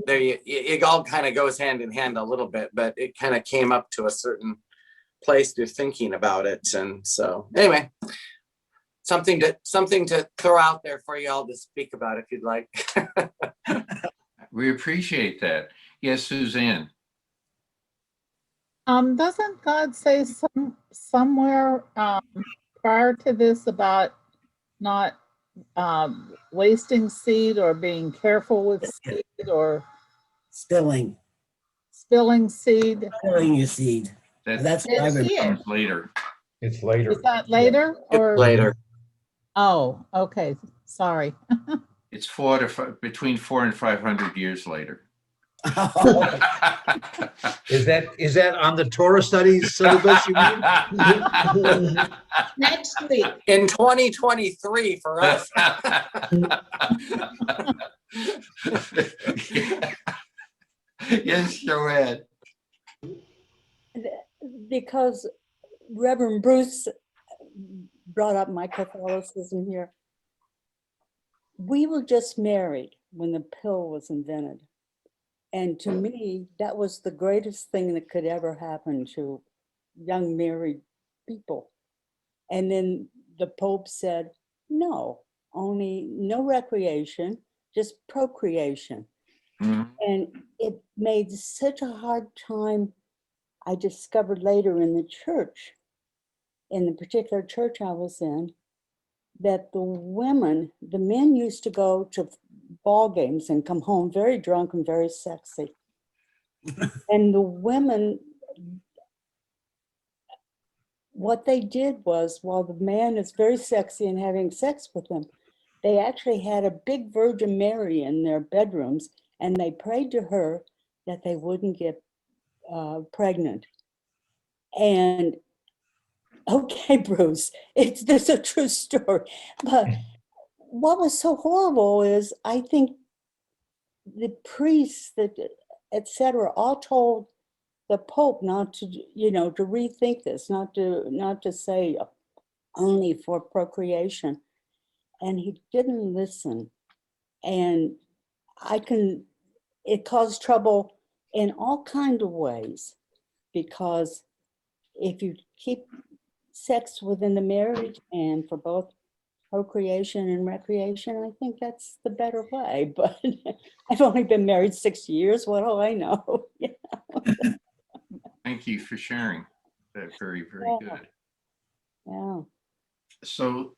there it all kind of goes hand in hand a little bit, but it kind of came up to a certain place through thinking about it. And so anyway, something to throw out there for you all to speak about if you'd like. We appreciate that. Yes, Suzanne. Doesn't God say somewhere prior to this about not wasting seed or being careful with seed or Spilling seed? spilling your seed. That's what I That's remember. here. Comes later. It's later. Is that later or Later. Oh, okay. Sorry. It's between 400 and 500 years later. Is that on the Torah studies syllabus you mean? Next week. In 2023 for us. Yes, Joanne. Because Reverend Bruce brought up my Catholicism here. We were just married when the pill was invented. And to me, that was the greatest thing that could ever happen to young married people. And then the Pope said, no recreation, just procreation. Mhm. And it made such a hard time, I discovered later in the church, in the particular church I was in, that the men used to go to ball games and come home very drunk and very sexy. And the women, what they did was, while the man is very sexy and having sex with them, they actually had a big Virgin Mary in their bedrooms, and they prayed to her that they wouldn't get pregnant. And okay, Bruce, this is a true story. But what was so horrible is, I think the priests, et cetera, all told the Pope not to, to rethink this, not to say only for procreation. And he didn't listen. And it caused trouble in all kinds of ways, because if you keep sex within the marriage and for both procreation and recreation, I think that's the better way. But I've only been married 6 years. What do I know? Thank you for sharing. That's very, very good. Yeah. So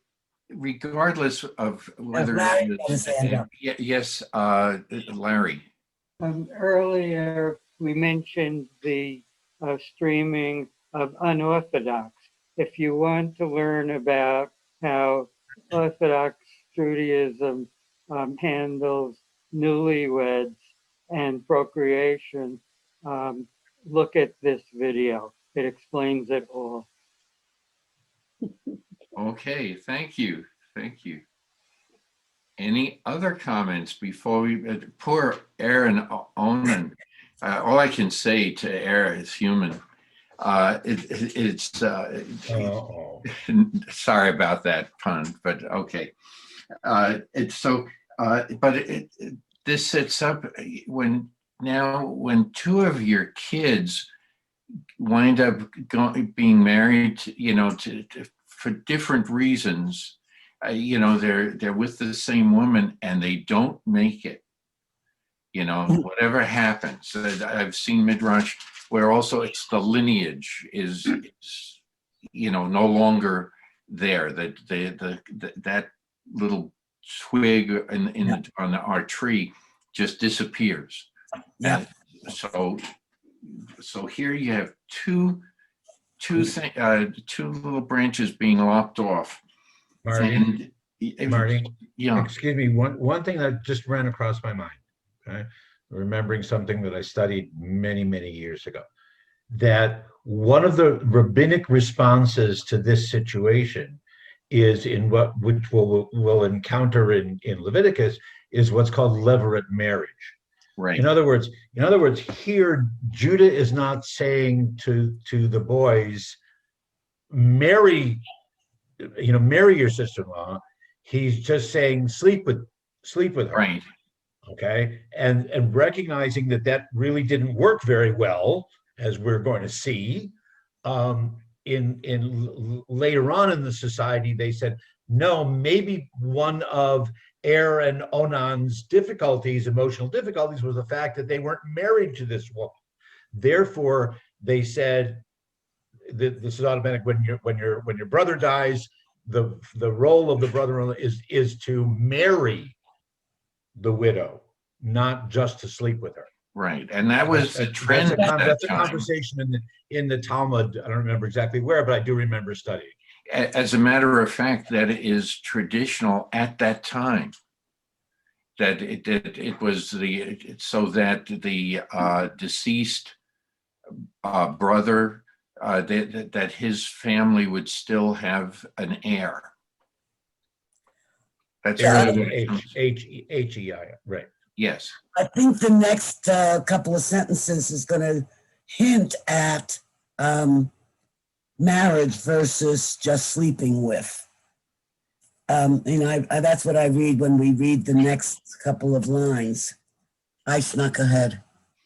regardless of whether Larry got his hand up. yes, Larry. Earlier, we mentioned the streaming of unorthodox. If you want to learn about how Orthodox Judaism handles newlyweds and procreation, look at this video. It explains it all. Okay, thank you. Thank you. Any other comments before we, poor Aaron Onan, all I can say to Aaron is human. Sorry about that pun, but okay. This sets up when two of your kids wind up being married, for different reasons, they're with the same woman and they don't make it, whatever happens. I've seen Midrash where also it's the lineage is no longer there, that little twig on our tree just disappears. Yeah. So here you have two little branches being lopped off. Marty, yeah. Excuse me, one thing that just ran across my mind, okay? Remembering something that I studied many, many years ago, that one of the rabbinic responses to this situation is which we'll encounter in Leviticus, is what's called Levitt marriage. Right. In other words, here Judah is not saying to the boys, marry your sister-in-law. He's just saying sleep with her. Right. Okay, and recognizing that really didn't work very well, as we're going to see. In later on in the society, they said, no, maybe one of Er and Onan's emotional difficulties, was the fact that they weren't married to this woman. Therefore, they said that this is automatic. When your brother dies, the role of the brother-in-law is to marry the widow, not just to sleep with her. Right. And that was the trend. That's a conversation in the Talmud. I don't remember exactly where, but I do remember studying. As a matter of fact, that is traditional at that time. That it was so that the deceased brother, that his family would still have an heir. That's really H-E-I, right. Yes. I think the next couple of sentences is going to hint at marriage versus just sleeping with. That's what I read when we read the next couple of lines. I snuck ahead.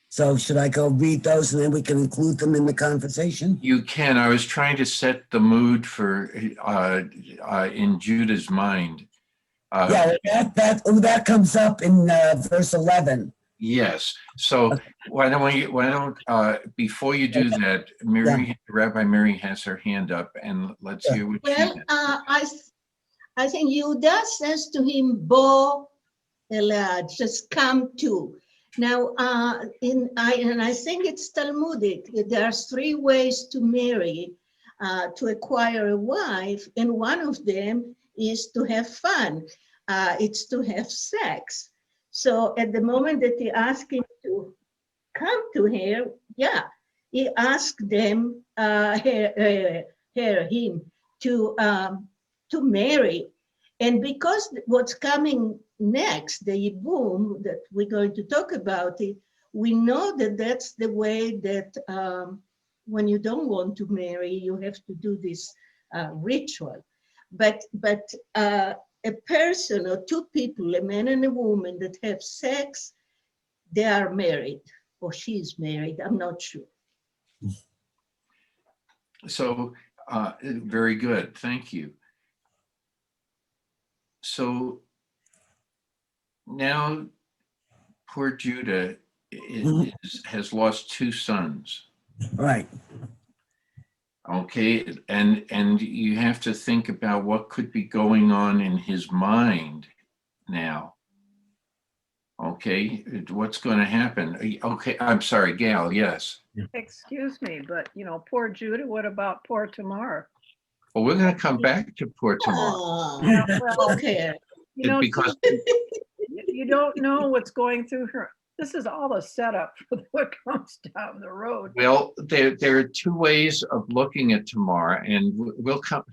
So should I go read those and then we can include them in the conversation? You can. I was trying to set the mood for in Judah's mind. That comes up in verse 11. Yes. So why don't before you do that, Rabbi Mary has her hand up, and let's hear what she has. I think Judah says to him, Bo Elad, just come to. Now, I think it's Talmudic. There's 3 ways to marry, to acquire a wife, and one of them is to have fun. It's to have sex. So at the moment that he asked him to come to her, he asked them, him, to marry. And because what's coming next, the boom that we're going to talk about it, we know that that's the way that when you don't want to marry, you have to do this ritual. But a person or 2 people, a man and a woman that have sex, they are married, or she's married, I'm not sure. So very good, thank you. So now poor Judah has lost 2 sons. Right. Okay, and you have to think about what could be going on in his mind now. Okay, what's going to happen? Okay, I'm sorry, Gail, yes. Excuse me, but poor Judah, what about poor Tamar? Well, we're going to come back to poor Tamar. Okay. Because you don't know what's going through her. This is all a setup for what comes down the road. Well, there are 2 ways of looking at Tamar, and we'll come.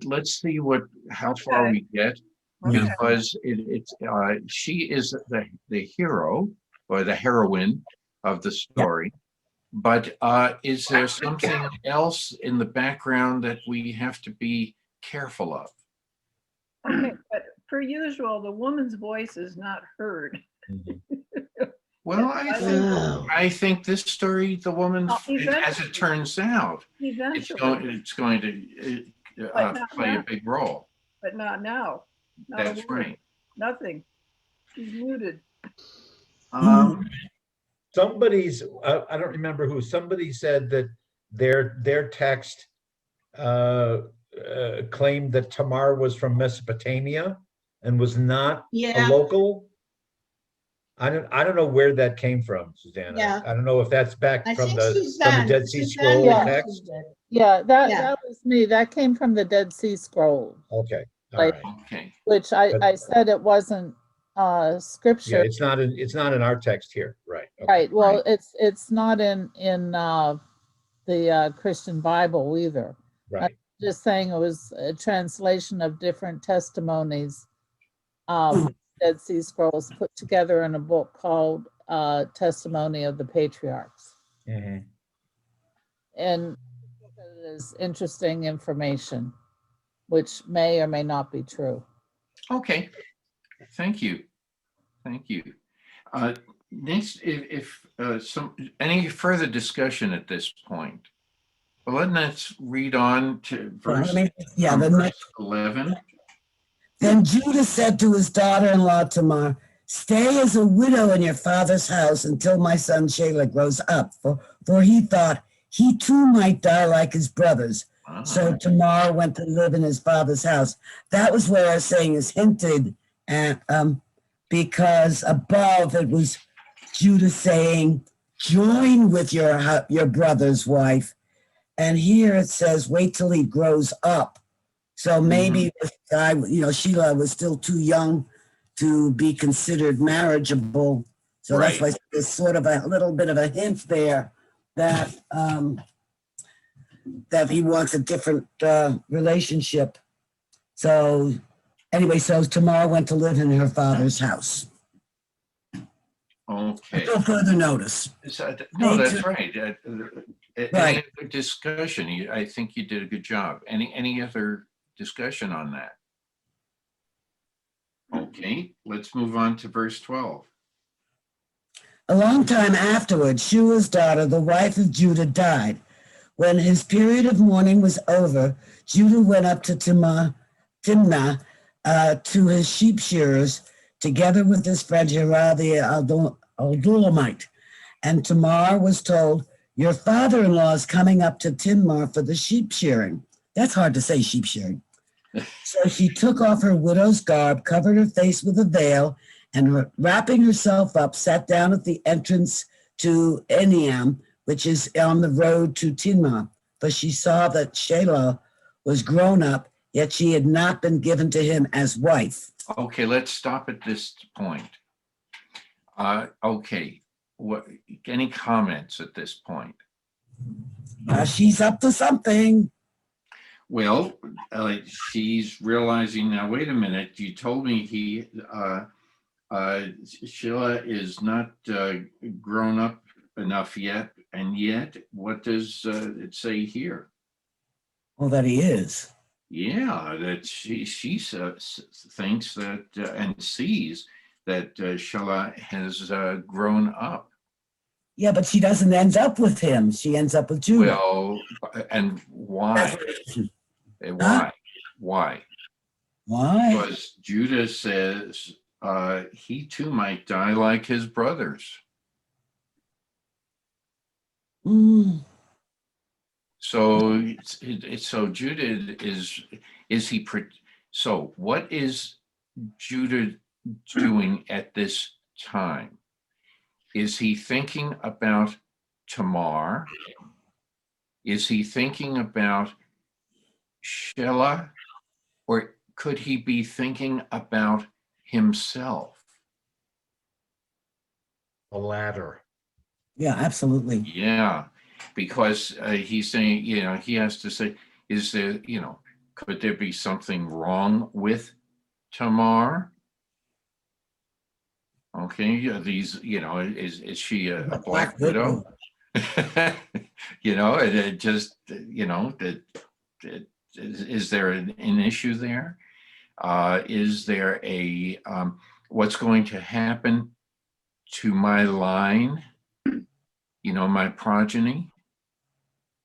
Let's see how far we get, because she is the hero or the heroine of the story. But is there something else in the background that we have to be careful of? Okay, but per usual, the woman's voice is not heard. Well, I think this story, the woman, as it turns out, it's going to play a big role. But not now. That's right. Nothing. She's muted. Somebody's, I don't remember who, somebody said that their text claimed that Tamar was from Mesopotamia and was not a local. I don't know where that came from, Susanna. Yeah. I don't know if that's back from the Dead Sea Scroll text. That was me. That came from the Dead Sea Scroll. Okay. Okay. Which I said it wasn't scripture. Yeah, it's not in our text here, right? Okay. Right. Well, it's not in the Christian Bible either. Right. I'm just saying it was a translation of different testimonies Dead Sea Scrolls put together in a book called Testimony of the Patriarchs. Mhm. And it is interesting information, which may or may not be true. Okay, thank you. Thank you. Next, if any further discussion at this point, well, let's read on to verse, Yeah, the verse next. 11. Then Judah said to his daughter-in-law Tamar, "Stay as a widow in your father's house until my son Shelah grows up." For he thought he too might die like his brothers. So Tamar went to live in his father's house. That was where I was saying is hinted at, because above it was Judah saying, "Join with your brother's wife," and here it says, "Wait till he grows up." So maybe this guy, Sheila was still too young to be considered marriageable. So that's why there's sort of a little bit of a hint there that that he wants a different relationship. So anyway, so Tamar went to live in her father's house. Okay. Until further notice. No, that's right. Right. Any other discussion? I think you did a good job. Any other discussion on that? Okay, let's move on to verse 12. A long time afterward, Shua's daughter, the wife of Judah, died. When his period of mourning was over, Judah went up to Timnah to his sheep shearers, together with his friend Hirah the Adullamite. And Tamar was told, "Your father-in-law is coming up to Timnah for the sheep shearing." That's hard to say, sheep shearing. So she took off her widow's garb, covered her face with a veil, and wrapping herself up, sat down at the entrance to Eniam, which is on the road to Timnah. For she saw that Shelah was grown up, yet she had not been given to him as wife. Okay, let's stop at this point. Okay, any comments at this point? She's up to something. Well, she's realizing now, wait a minute, you told me Sheila is not grown up enough yet, and yet, what does it say here? Well, that he is. Yeah, that she thinks that and sees that Sheila has grown up. Yeah, but she doesn't end up with him. She ends up with Judah. Well, and why? Huh? Why? Why? Because Judah says he too might die like his brothers. Mm. So Judah is he? So what is Judah doing at this time? Is he thinking about Tamar? Is he thinking about Shelah? Or could he be thinking about himself? The latter. Yeah, absolutely. Yeah, because he's saying, he has to say, is there, could there be something wrong with Tamar? Okay, these, is she a black widow? And it just, is there an issue there? Is there what's going to happen to my line? My progeny?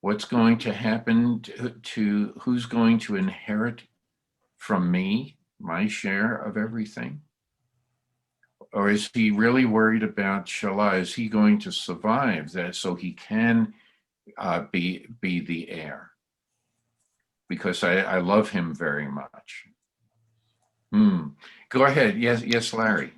What's going to happen to who's going to inherit from me, my share of everything? Or is he really worried about Shelah? Is he going to survive that so he can be the heir? Because I love him very much. Go ahead. Yes, Larry.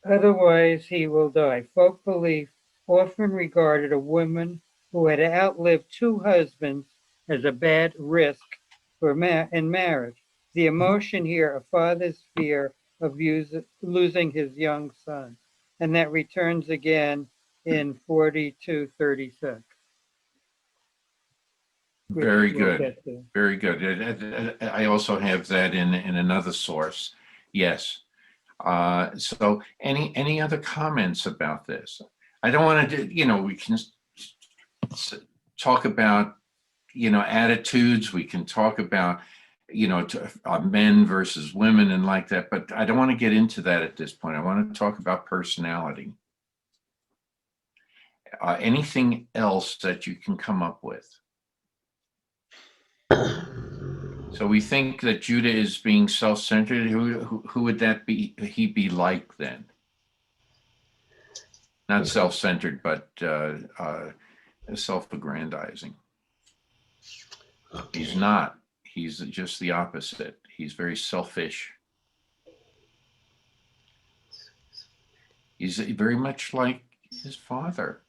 Otherwise, he will die. Folk belief often regarded a woman who had outlived two husbands as a bad risk in marriage. The emotion here, a father's fear of losing his young son. And that returns again in 42:36. Very good. Very good. I also have that in another source. Yes. So any other comments about this? I don't want to do, we can talk about, attitudes. We can talk about, men versus women and like that, but I don't want to get into that at this point. I want to talk about personality. Anything else that you can come up with? So we think that Judah is being self-centered. Who would that be? He be like then? Not self-centered, but self-aggrandizing. Okay. He's not. He's just the opposite. He's very selfish. He's very much like his father.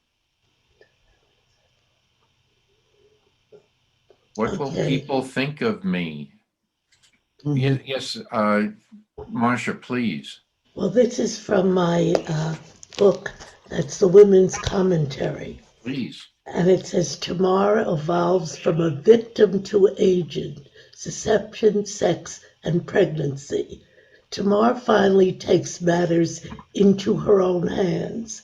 What will people think of me? Yes, Marcia, please. Well, this is from my book. That's the Women's Commentary. Please. And it says, Tamar evolves from a victim to agent, deception, sex, and pregnancy. Tamar finally takes matters into her own hands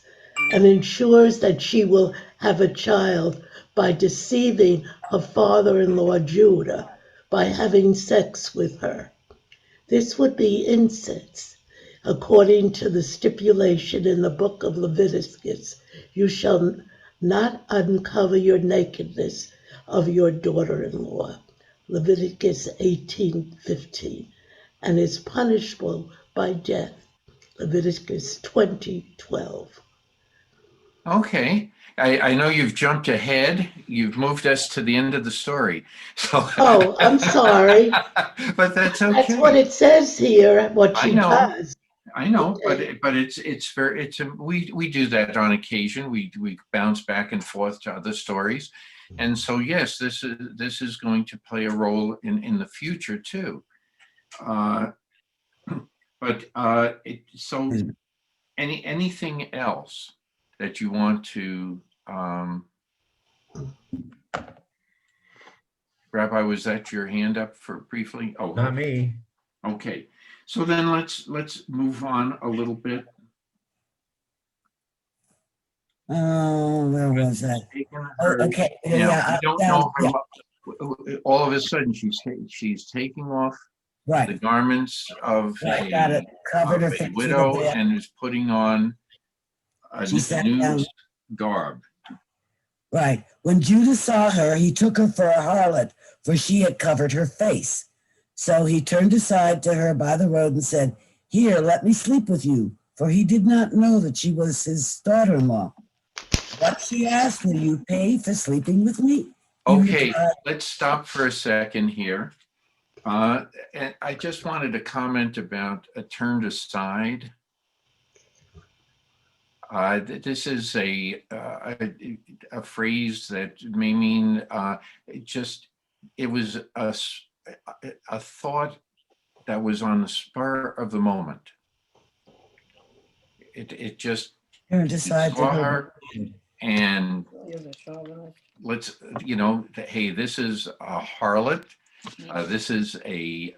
and ensures that she will have a child by deceiving her father-in-law Judah by having sex with her. This would be incest. According to the stipulation in the book of Leviticus, you shall not uncover your nakedness of your daughter-in-law. Leviticus 18:15, and is punishable by death. Leviticus 20:12. Okay. I know you've jumped ahead. You've moved us to the end of the story. So. Oh, I'm sorry. But that's okay. That's what it says here, what she does. I know, Okay. but we do that on occasion. We bounce back and forth to other stories, and so yes, this is going to play a role in the future too. So anything else that you want to? Rabbi, was that your hand up for briefly? Oh, Not me. Okay. So then let's move on a little bit. Oh, where was that? Oh, okay. Yeah. We don't know her. All of a sudden, she's taking off the garments of a widow and is putting on a new garb. Right. When Judah saw her, he took her for a harlot, for she had covered her face. So he turned aside to her by the road and said, "Here, let me sleep with you," for he did not know that she was his daughter-in-law. What, she asked, will you pay for sleeping with me? Okay, let's stop for a second here. And I just wanted to comment about turned aside. This is a phrase that may mean it was a thought that was on the spur of the moment. It just turned aside saw her and let's, hey, this is a harlot. This is a,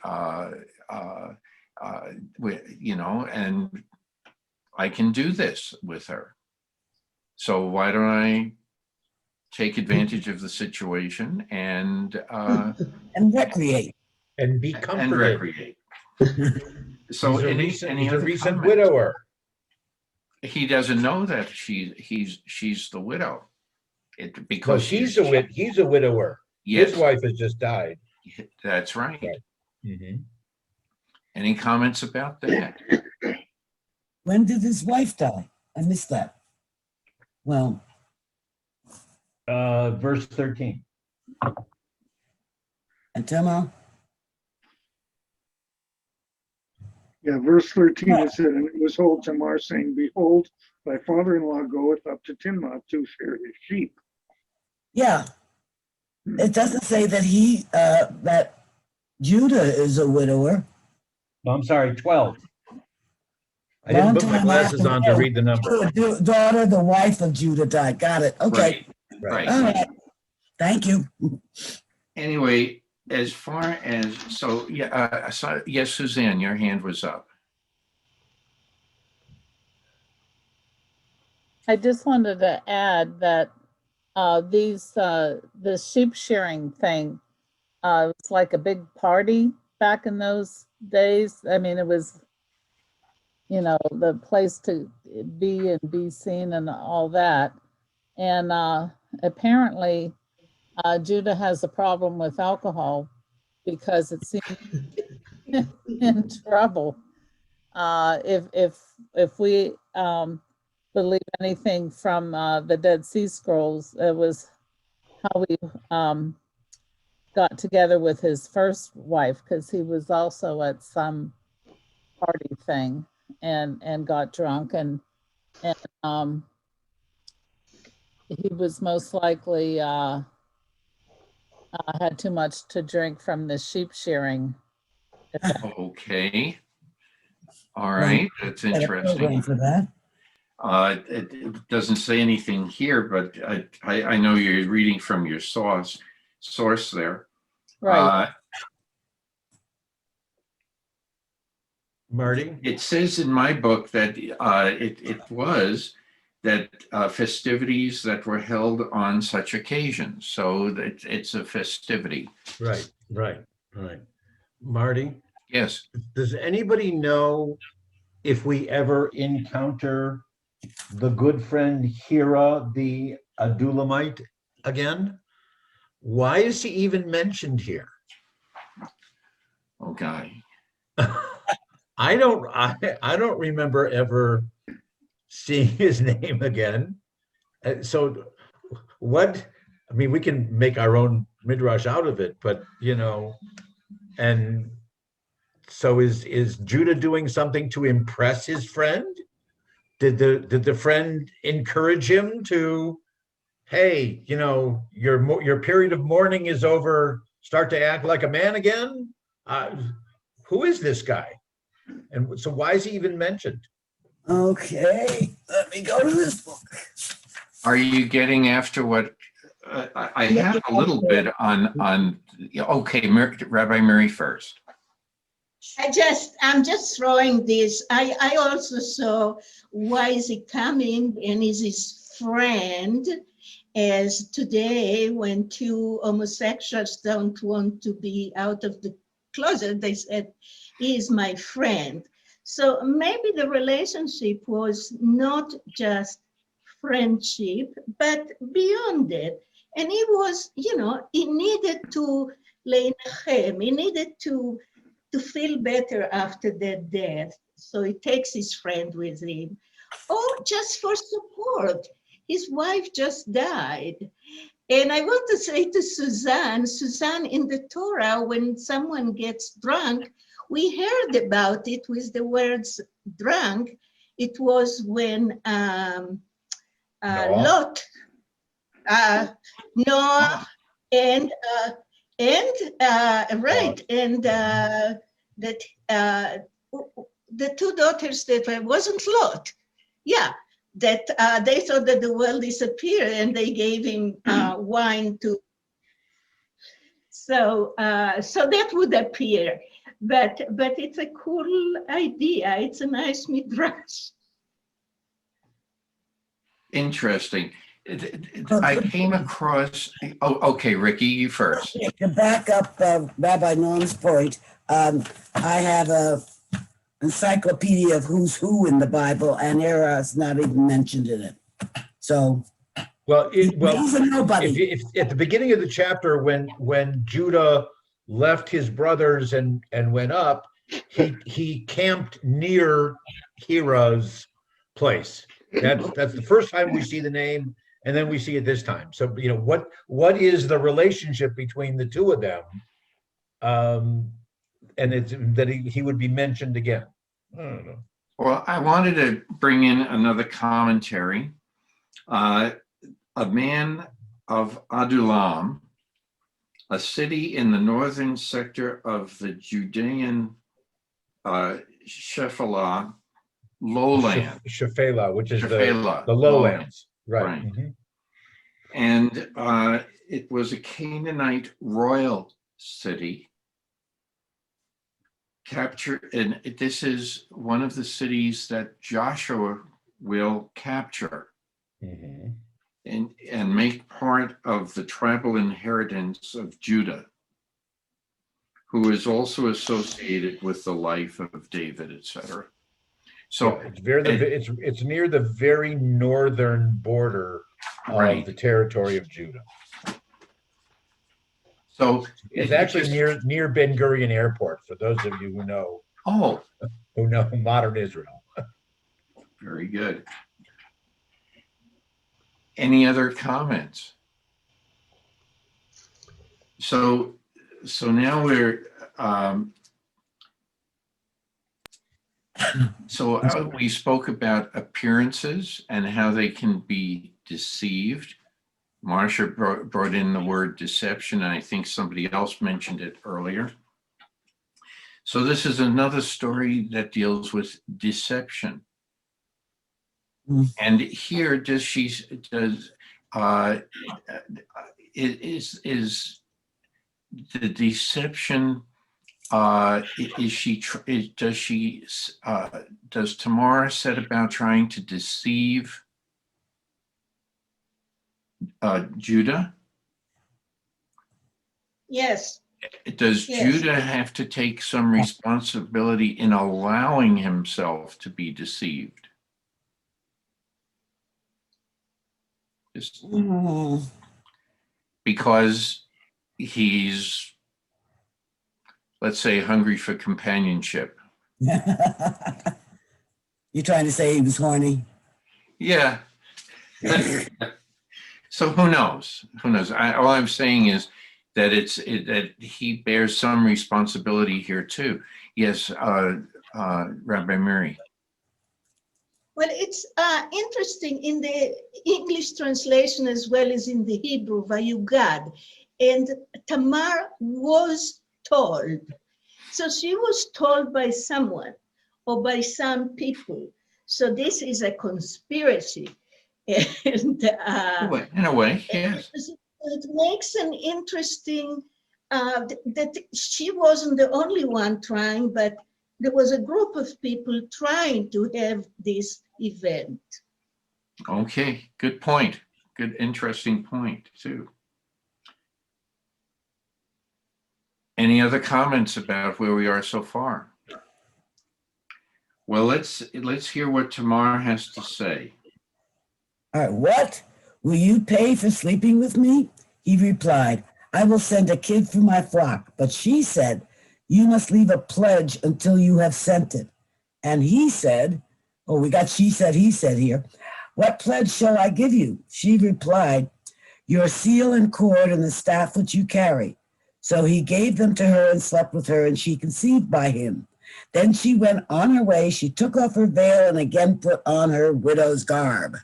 and I can do this with her. So why don't I take advantage of the situation and recreate and be comforted and recreate. So he's a any other recent comments? widower. He doesn't know that she's the widow. Because no, he's a widower. Yes. His wife has just died. That's right. Mm-hmm. Any comments about that? When did his wife die? I missed that. Well, verse 13. And Tamar? Yeah, verse 13, it said, and it was told Tamar, saying, "Behold, thy father-in-law goeth up to Timnath to shear his sheep." Yeah. It doesn't say that that Judah is a widower. No, I'm sorry, 12. I didn't put my glasses on to read the number. The daughter, the wife of Judah died. Got it. Okay. Right. All right. Thank you. Anyway, as far as yes, Suzanne, your hand was up. I just wanted to add that the sheep shearing thing, it's like a big party back in those days. I mean, it was, the place to be and be seen and all that. And apparently, Judah has a problem with alcohol because it seems in trouble. If we believe anything from the Dead Sea Scrolls, it was how we got together with his first wife, because he was also at some party thing and got drunk, and he was most likely had too much to drink from the sheep shearing. Okay. All right. That's Got a program interesting. for that. It doesn't say anything here, but I know you're reading from your source there. Right. Marty? It says in my book that it was that festivities that were held on such occasions. So that it's a festivity. Right. Marty? Yes. Does anybody know if we ever encounter the good friend Hira, the Adulamite, again? Why is he even mentioned here? Okay. I don't remember ever seeing his name again. So what, I mean, we can make our own midrash out of it, but and so is Judah doing something to impress his friend? Did the friend encourage him to, hey, your period of mourning is over, start to act like a man again? Who is this guy? And so why is he even mentioned? Okay, let me go to this book. Are you getting after what I have a little bit on? Okay, Rabbi Mary first. I'm just throwing this. I also saw why is he coming and is his friend, as today when two homosexuals don't want to be out of the closet, they said, he is my friend. So maybe the relationship was not just friendship, but beyond it. And he was, he needed to leinachem, he needed to feel better after their death. So he takes his friend with him, or just for support. His wife just died. And I want to say to Suzanne, in the Torah, when someone gets drunk, we heard about it with the words drunk. It was when Lot, Noah, and the two daughters that wasn't Lot, that they thought that the world disappeared, and they gave him wine to. So that would appear, but it's a cool idea. It's a nice midrash. Interesting. I came across. Oh, okay, Ricky, you first. To back up Rabbi Norm's point, I have a encyclopedia of who's who in the Bible, and Era is not even mentioned in it. So, he's a nobody. If at the beginning of the chapter, when Judah left his brothers and went up, he camped near Hira's place. That's the first time we see the name, and then we see it this time. So what is the relationship between the two of them? And it's that he would be mentioned again. I don't know. Well, I wanted to bring in another commentary. A man of Adullam, a city in the northern sector of the Judean Shephelah lowland. Shephelah, which is Shephelah, the lowlands. Right. Mm-hmm. And it was a Canaanite royal city. And this is one of the cities that Joshua will capture. and make part of the tribal inheritance of Judah, who is also associated with the life of David, etc. So it's near the very northern border of the territory of Judah. So it's actually near Ben Gurion Airport, for those of you who know. Oh, who know modern Israel. Very good. Any other comments? So now we're we spoke about appearances and how they can be deceived. Marcia brought in the word deception, and I think somebody else mentioned it earlier. So this is another story that deals with deception. And here is the deception, does Tamar set about trying to deceive Judah? Yes. Does Judah have to take some responsibility in allowing himself to be deceived? Because he's, let's say, hungry for companionship. You're trying to say he was horny? Yeah. So who knows? Who knows? All I'm saying is that that he bears some responsibility here too. Yes, Rabbi Mary. Well, it's interesting in the English translation as well as in the Hebrew, Vayugad, and Tamar was told. So she was told by someone or by some people. So this is a conspiracy. And in a way, yes. It makes an interesting, that she wasn't the only one trying, but there was a group of people trying to have this event. Okay, good point. Good, interesting point too. Any other comments about where we are so far? Well, let's hear what Tamar has to say. All right, what? Will you pay for sleeping with me? He replied, I will send a kid for my flock. But she said, you must leave a pledge until you have sent it. And he said, oh, we got she said, he said here. What pledge shall I give you? She replied, your seal and cord and the staff which you carry. So he gave them to her and slept with her, and she conceived by him. Then she went on her way. She took off her veil and again put on her widow's garb.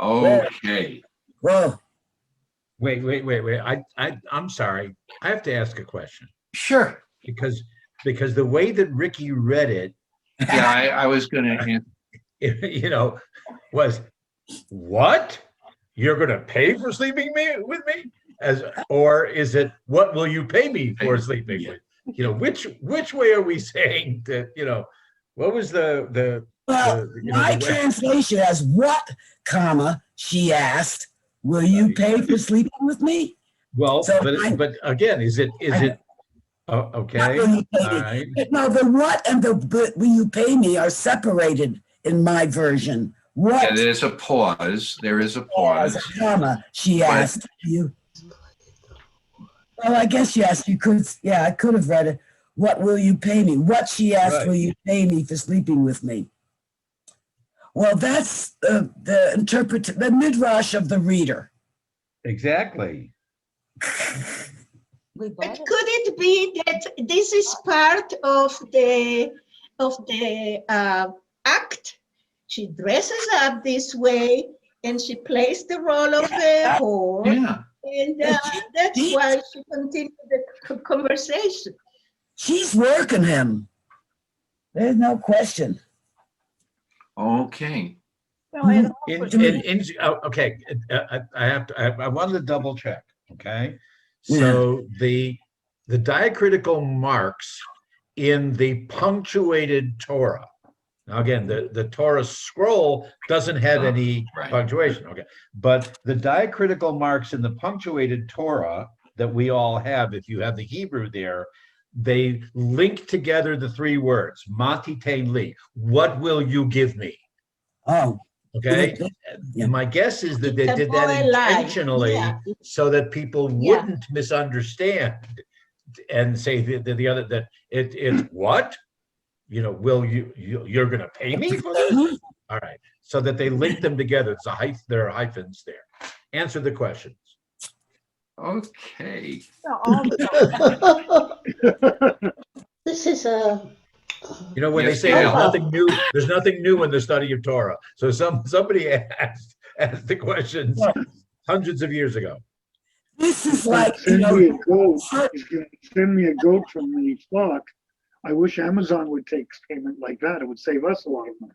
Okay. Whoa. Wait. I'm sorry. I have to ask a question. Sure. Because the way that Ricky read it. Yeah, I was going to. Was what? You're going to pay for sleeping with me? Or is it, what will you pay me for sleeping with? Which way are we saying that, what was my translation as what, comma, she asked, will you pay for sleeping with me? Well, so but again, is it okay? All right. No, the what and the will you pay me are separated in my version. What? Yeah, there's a pause. There is a pause. Comma, she asked you. Well, I guess yes, you could. Yeah, I could have read it. What will you pay me? What, she asked, will you pay me for sleeping with me? Well, that's the midrash of the reader. Exactly. But could it be that this is part of the act? She dresses up this way, and she plays the role of a whore. Yeah. And that's why she continued the conversation. She's working him. There's no question. Okay. Okay. I wanted to double check. Okay. So the diacritical marks in the punctuated Torah. Now, again, the Torah scroll doesn't have any Right. punctuation, okay? But the diacritical marks in the punctuated Torah that we all have, if you have the Hebrew there, they link together the three words, Mati Tain Li, what will you give me? Oh, Okay, Yeah. my guess is that they It's a did that boy lie. intentionally Yeah. so that people Yeah. wouldn't misunderstand and say the other that it's what, you know, will you're going to pay me for this? All right, so that they link them together. It's there are hyphens there. Answer the questions. Okay. No, all the This is a. You know, when Yes, they say there's Gail. nothing new, there's nothing new in the study of Torah. So somebody asked the questions hundreds of years ago. this is like, you Send know, me a goat. He's gonna send me a goat from the flock. I wish Amazon would take payment like that. It would save us a lot of money.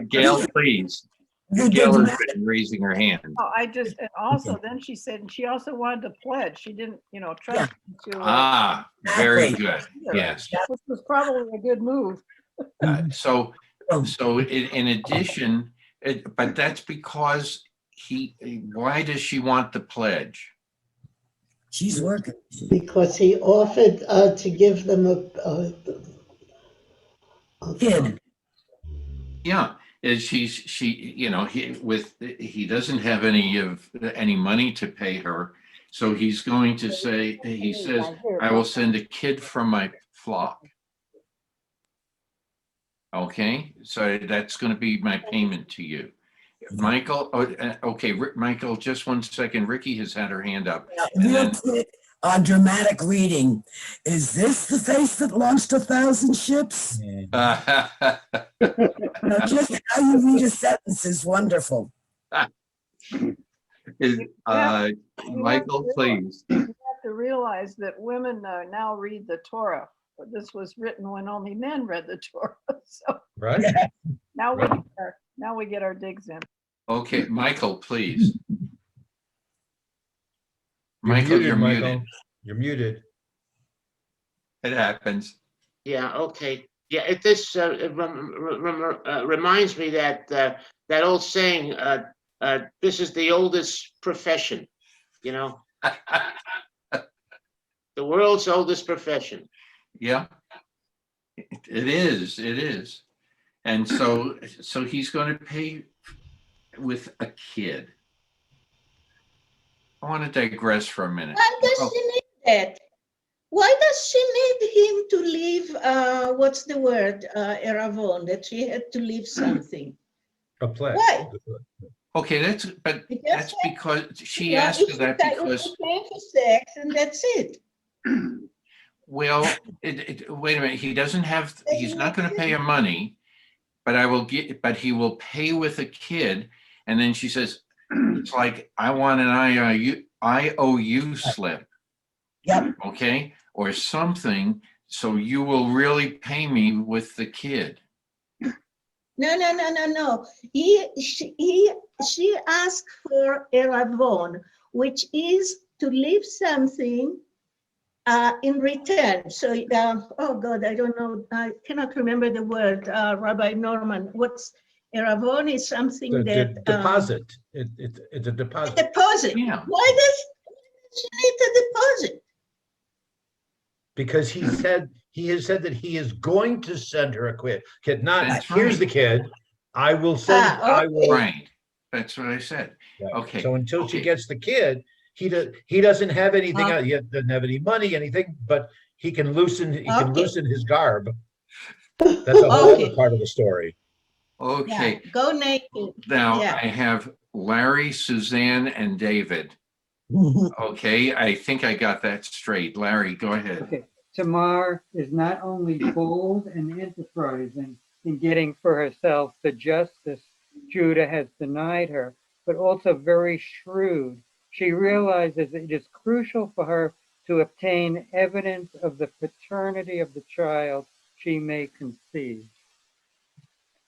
Gail, please. the Gail has dramatic, been raising her hand. Oh, and also then she said, and she also wanted to pledge. She didn't, trust him to. Ah, very Exactly. good. Yes. Which was probably a good move. So in addition, but that's because why does she want the pledge? she's working. Because he offered to give them a Kid. Yeah, he doesn't have any money to pay her, so he's going to say, he says, I will send a kid from my flock. Okay, so that's going to be my payment to you. Michael, okay, Michael, just one second. Ricky has had her hand up. And Real then, quick on dramatic reading. Is this the face that launched 1,000 ships? Just how you read a sentence is wonderful. Michael, please. You have to realize that women now read the Torah. But this was written when only men read the Torah. So Right. now we get our digs in. Okay, Michael, please. You're Michael, muted, you're Michael. muted. You're muted. It happens. Yeah, okay. Yeah, this reminds me that that old saying, this is the oldest profession, the world's oldest profession. Yeah, it is. And so he's going to pay with a kid. I want to digress for a minute. Why does she need that? Why does she need him to leave, what's the word, Eravon, that she had to leave something? A pledge. Why? Okay, that's because she Yeah, asked if for that you because, pay for sex and that's it. well, wait a minute, he's not going to pay her money, but he will pay with a kid. And then she says, it's like, I want an IOU slip. Yep. Okay, or something, so you will really pay me with the kid. No. She asked for Eravon, which is to leave something in return. So, oh God, I don't know. I cannot remember the word, Rabbi Norman. What's Eravon is something The that deposit. It's a deposit. deposit. Yeah. Why does she need a deposit? Because he has said that he is going to send her a kid. Not That's here's right. the kid. I will send. I will. Right. That's what I said. Right. Okay. So until she gets the kid, he doesn't have anything else. He doesn't have any money, anything, but he can loosen his garb. That's a whole other part of the story. Okay. Yeah, go naked. Now Yeah. I have Larry, Suzanne, and David. Okay, I think I got that straight. Larry, go ahead. Okay, Tamar is not only bold and enterprising in getting for herself the justice Judah has denied her, but also very shrewd. She realizes it is crucial for her to obtain evidence of the paternity of the child she may conceive.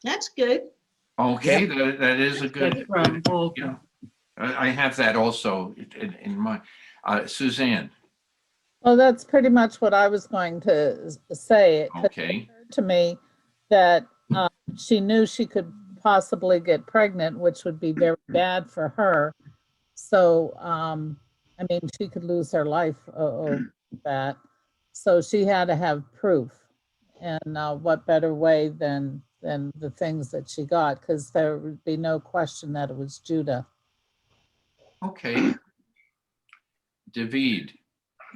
That's good. Okay, that is a good. That's from Bolton. I have that also in my Suzanne. Well, that's pretty much what I was going to say. It Okay. occurred to me that she knew she could possibly get pregnant, which would be very bad for her. So, I mean, she could lose her life over that. So she had to have proof. And what better way than the things that she got? Because there would be no question that it was Judah. Okay. David,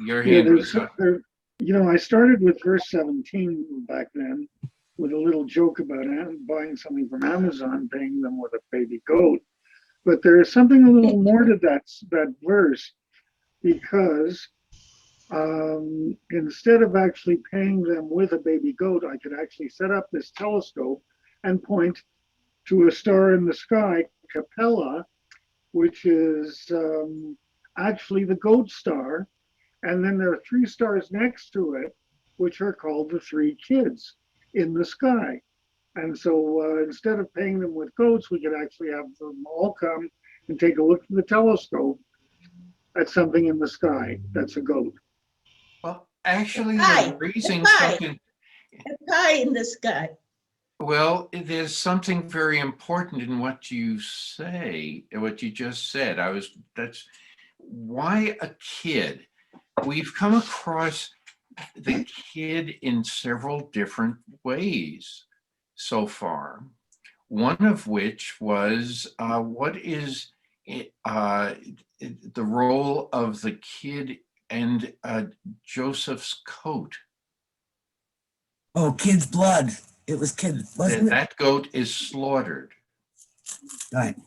your Yeah, hand was up. I started with verse 17 back then with a little joke about buying something from Amazon, paying them with a baby goat. But there is something a little more to that verse, because instead of actually paying them with a baby goat, I could actually set up this telescope and point to a star in the sky, Capella, which is actually the goat star. And then there are 3 stars next to it, which are called the 3 kids in the sky. And so instead of paying them with goats, we could actually have them all come and take a look at the telescope at something in the sky that's a goat. Well, actually, Pie, you're raising the pie. something. A pie in the sky. Well, there's something very important in what you say, what you just said. That's why a kid. We've come across the kid in several different ways so far. One of which was what is the role of the kid and Joseph's coat? Oh, kid's blood. It was kid, wasn't it? That goat is slaughtered. Right.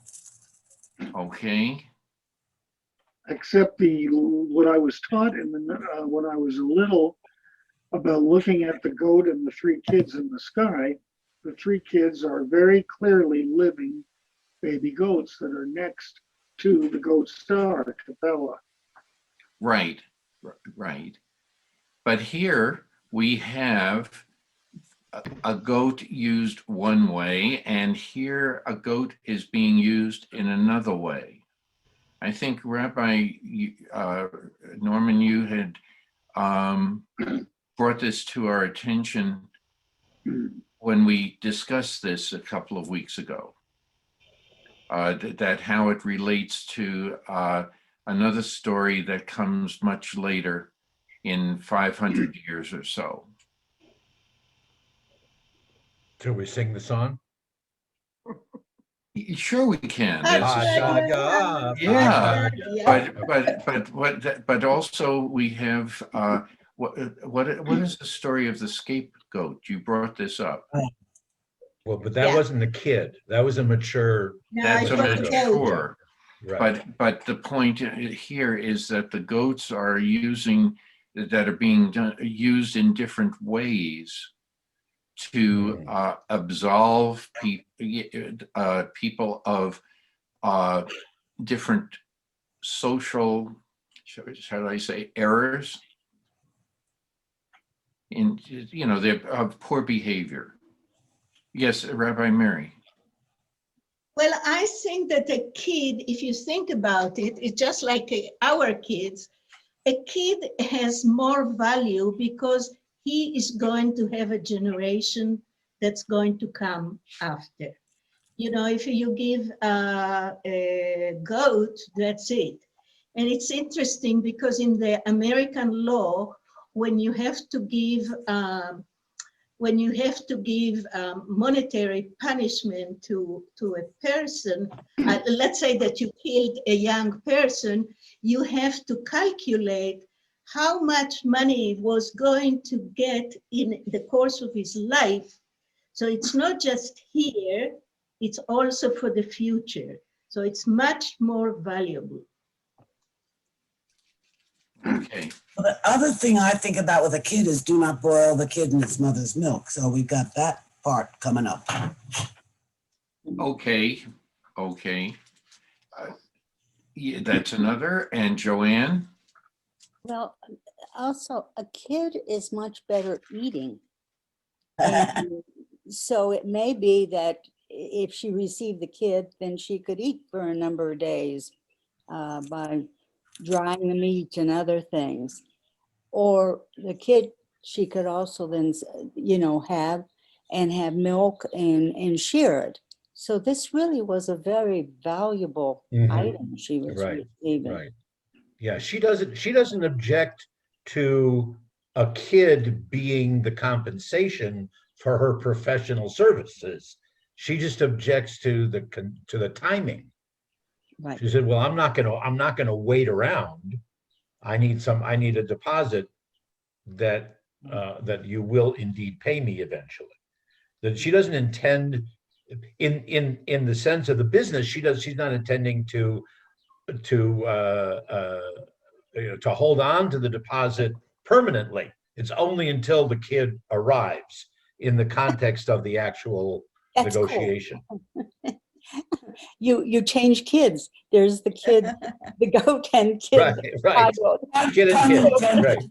Okay. Except what I was taught when I was little about looking at the goat and the 3 kids in the sky. The 3 kids are very clearly living baby goats that are next to the goat star, Capella. Right. But here we have a goat used one way, and here a goat is being used in another way. I think Rabbi Norman, you had brought this to our attention when we discussed this a couple of weeks ago, that how it relates to another story that comes much later in 500 years or so. Shall we sing the song? Sure, we can. Yeah. But also we have what is the story of the scapegoat? You brought this up. Well, but that wasn't a kid. That was a mature. That's a mature. Right. But the point here is that the goats are that are being used in different ways to absolve people of different social, shall I say, errors in, their of poor behavior. Yes, Rabbi Mary. Well, I think that a kid, if you think about it, it's just like our kids. A kid has more value because he is going to have a generation that's going to come after. If you give a goat, that's it. And it's interesting because in the American law, when you have to give monetary punishment to a person, let's say that you killed a young person, you have to calculate how much money it was going to get in the course of his life. So it's not just here, it's also for the future. So it's much more valuable. Okay. Well, the other thing I think about with a kid is do not boil the kid in its mother's milk. So we've got that part coming up. Okay. Yeah, that's another. And Joanne? Well, also a kid is much better eating. And so it may be that if she received the kid, then she could eat for a number of days by drying the meat and other things. Or the kid, she could also then, have, and have milk and share it. So this really was a very valuable item she was receiving. Right. Yeah, she doesn't object to a kid being the compensation for her professional services. She just objects to the timing. Right. She said, "Well, I'm not gonna wait around. I need a deposit that you will indeed pay me eventually." That she doesn't intend, in the sense of the business, she's not intending to hold on to the deposit permanently. It's only until the kid arrives in the context of the actual That's negotiation. Cool. You change kids. There's the kid, the goat and kid. Right. Kid and kid. Right.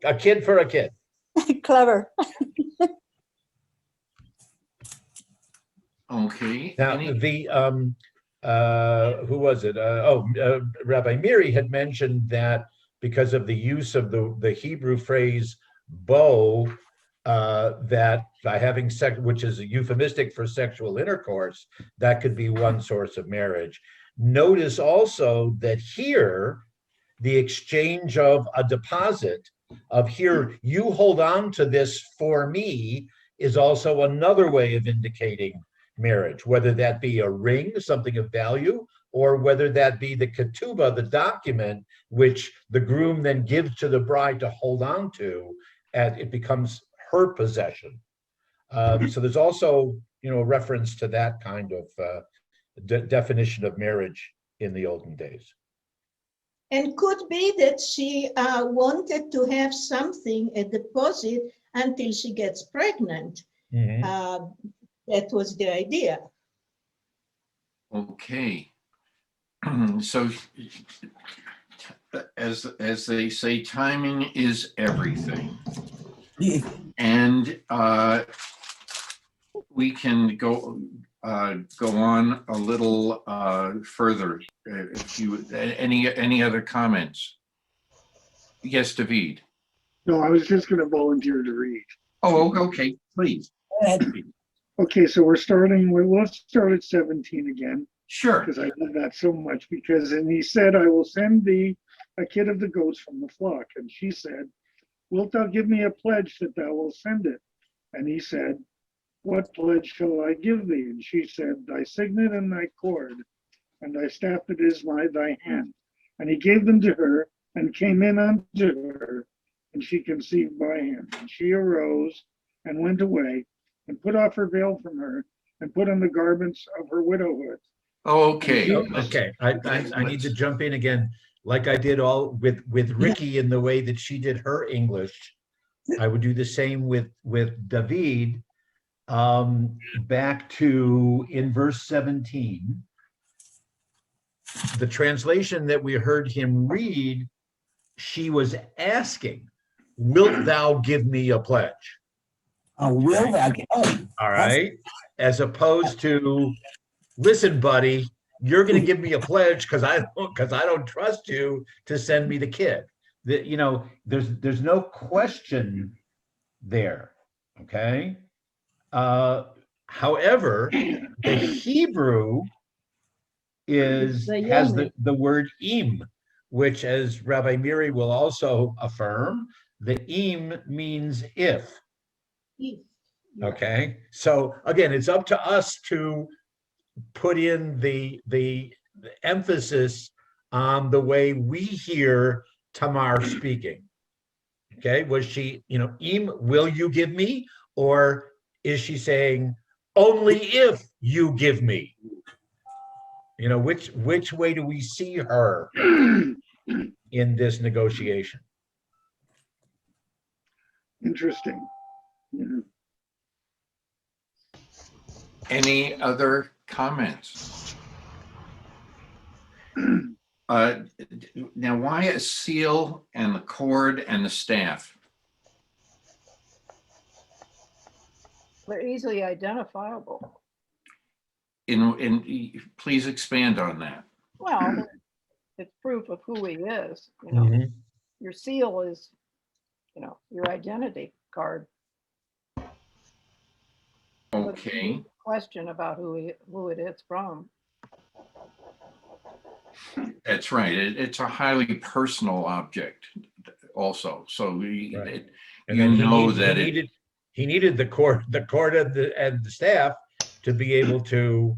A kid for a kid. Clever. Okay. Now who was it? Rabbi Miri had mentioned that because of the use of the Hebrew phrase "bo," that by having sex, which is a euphemistic for sexual intercourse, that could be one source of marriage. Notice also that here, the exchange of a deposit of here, you hold on to this for me, is also another way of indicating marriage, whether that be a ring, something of value, or whether that be the ketubah, the document, which the groom then gives to the bride to hold on to, as it becomes her possession. So there's also, a reference to that kind of definition of marriage in the olden days. And could be that she wanted to have something, a deposit, until she gets pregnant. That was the idea. Okay. So as they say, timing is everything. And we can go on a little further. If you any other comments? Yes, David. No, I was just going to volunteer to read. Oh, okay, please. Okay, so let's start at 17 again. Sure. Because I love that so much. And he said, "I will send thee a kid of the goats from the flock." And she said, "Wilt thou give me a pledge that thou wilt send it?" And he said, "What pledge shall I give thee?" And she said, "Thy signet and thy cord, and thy staff that is thy hand." And he gave them to her, and came in unto her, and she conceived by him. And she arose and went away, and put off her veil from her, and put on the garments of her widowhood. Okay. Okay. I need to jump in again, like I did all with Ricky in the way that she did her English. I would do the same with David. Back to in verse 17, the translation that we heard him read, she was asking, "Wilt thou give me a pledge?" Oh, will thou? All right. As opposed to, "Listen, buddy, you're going to give me a pledge because I don't trust you to send me the kid." There's no question there. Okay. However, the Hebrew has the word im, which, as Rabbi Miri will also affirm, the im means if. Okay, so again, it's up to us to put in the emphasis on the way we hear Tamar speaking. Okay, was she, im, will you give me? Or is she saying, only if you give me? Which way do we see her in this negotiation? Interesting. Yeah. Any other comments? Now, why a seal and the cord and the staff? They're easily identifiable. Please expand on that. Well, it's proof of who he is. Your seal is, your identity card. Okay. Question about who it is from. That's right. It's a highly personal object also. So Right. you know that he needed the court and the staff to be able to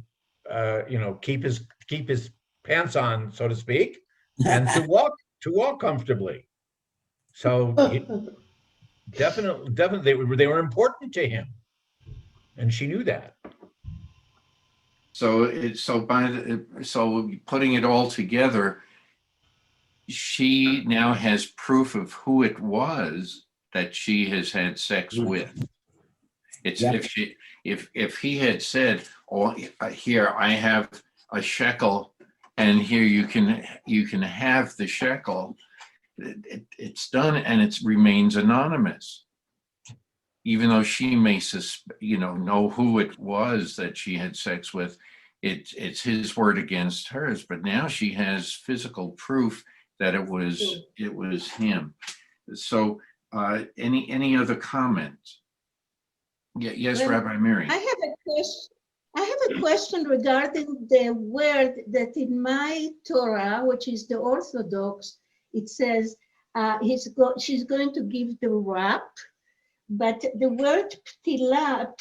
keep his pants on, so to speak, and to walk comfortably. So definitely they were important to him, and she knew that. so putting it all together, she now has proof of who it was that she has had sex with. It's Yep. if he had said, "Oh, here I have a shekel, and here you can have the shekel," it's done, and it remains anonymous, even though she may know who it was that she had sex with. It's his word against hers, but now she has physical proof that it was him. So any other comments? Yes, Well, Rabbi Mary. I have a question regarding the word that in my Torah, which is the Orthodox, it says she's going to give the wrap, but the word ptilecha,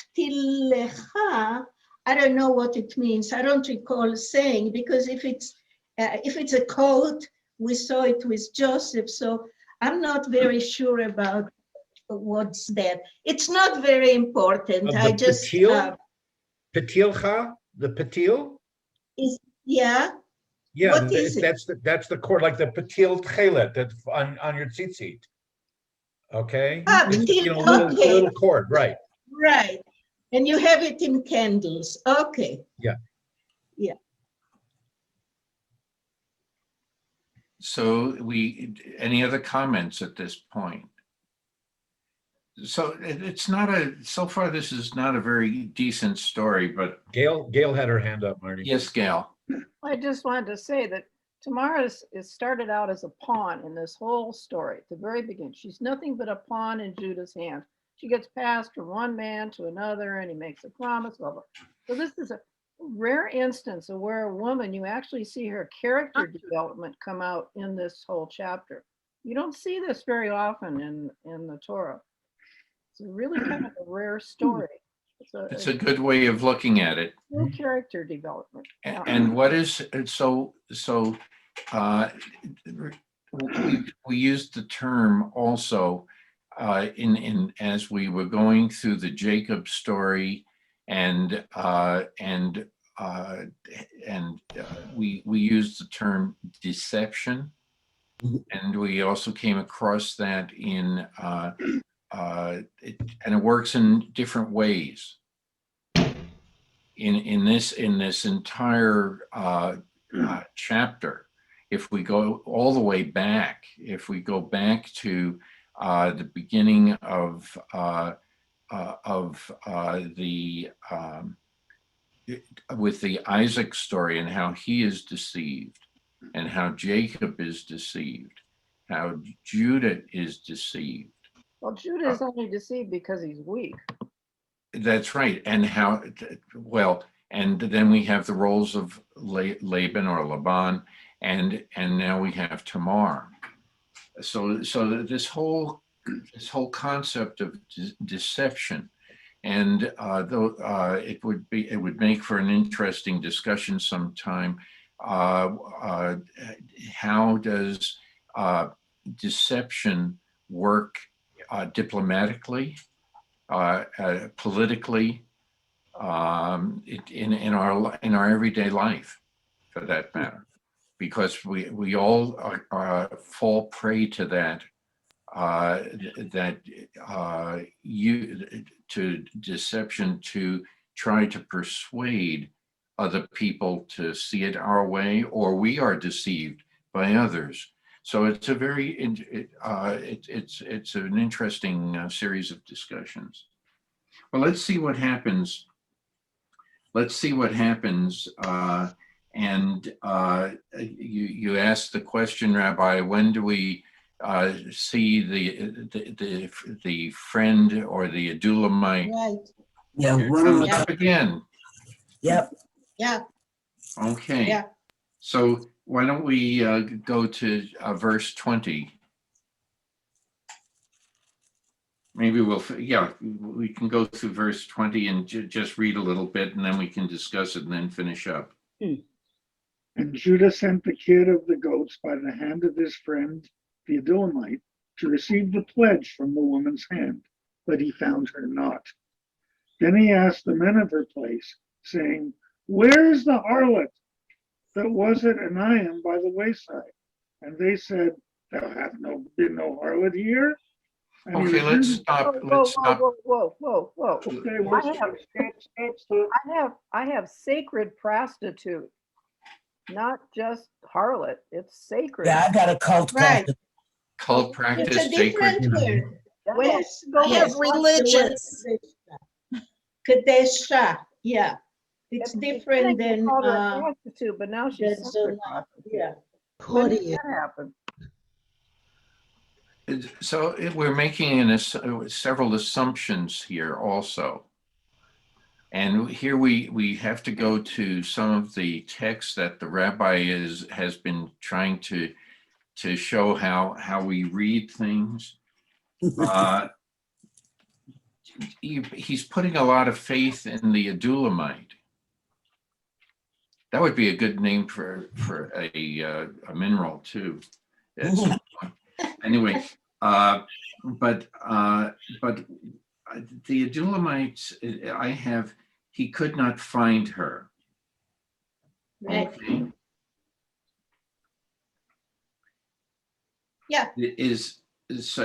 I don't know what it means. I don't recall saying, because if it's a coat, we saw it with Joseph, so I'm not very sure about what's that. It's not very important. I just Patilcha, the patil. Yeah. Yeah, What is it? that's the cord, like the patil tchelet that's on your tzitzit. Okay. Patil, little cord, right? Right, and you have it in candles. Okay. Yeah. Yeah. So any other comments at this point? So it's not so far this is not a very decent story, but Gail had her hand up, Marty. Yes, Gail. I just wanted to say that Tamar is started out as a pawn in this whole story at the very beginning. She's nothing but a pawn in Judah's hand. She gets passed from one man to another, and he makes a promise, blah, blah. So this is a rare instance of where a woman, you actually see her character development come out in this whole chapter. You don't see this very often in the Torah. It's really kind of a rare story. It's a good way of looking at it. Full character development. And what is we used the term also in as we were going through the Jacob story, and we used the term deception, and we also came across that in and it works in different ways. In this entire chapter, if we go all the way back, if we go back to the beginning of with the Isaac story, and how he is deceived, and how Jacob is deceived, how Judah is deceived. Well, Judah is only deceived because he's weak. That's right. And how, well, and then we have the roles of Laban or Laban, and now we have Tamar. So this whole concept of deception, and it would make for an interesting discussion sometime. How does deception work diplomatically, politically, in our everyday life, for that matter, because we all fall prey to that to deception, to try to persuade other people to see it our way, or we are deceived by others. So it's a very it's an interesting series of discussions. Well, let's see what happens. Let's see what happens. And you asked the question, Rabbi, when do we see the friend or the Adulamite Yeah, Here it one of comes them. up again. Yep. Yeah, Okay. yeah. So why don't we go to verse 20? Maybe we can go through verse 20 and just read a little bit, and then we can discuss it and then finish up. And Judah sent the kid of the goats by the hand of his friend, the Adullamite, to receive the pledge from the woman's hand, but he found her not. Then he asked the men of her place, saying, Where is the harlot that was at Anaim by the wayside? And they said, There hath been no harlot here. And he Okay, let's returned. stop. Whoa, Let's whoa, stop. whoa, whoa, whoa, whoa. Okay, I have sacred prostitute, not just harlot. It's sacred. Yeah, I got a cult Right. practice. Cult It's practice, a different sacred. word. Yes, Go yes. ahead. Religious. Kadesha, yeah. It's different than, prostitute, but now she's than sacred Zona. prostitute. Yeah. When did that happen? So we're making several assumptions here also. And here we have to go to some of the texts that the rabbi has been trying to show how we read things. He's putting a lot of faith in the Adullamite. That would be a good name for a mineral too. Anyway, but the Adulamites, he could not find her. Right. Okay. Yeah.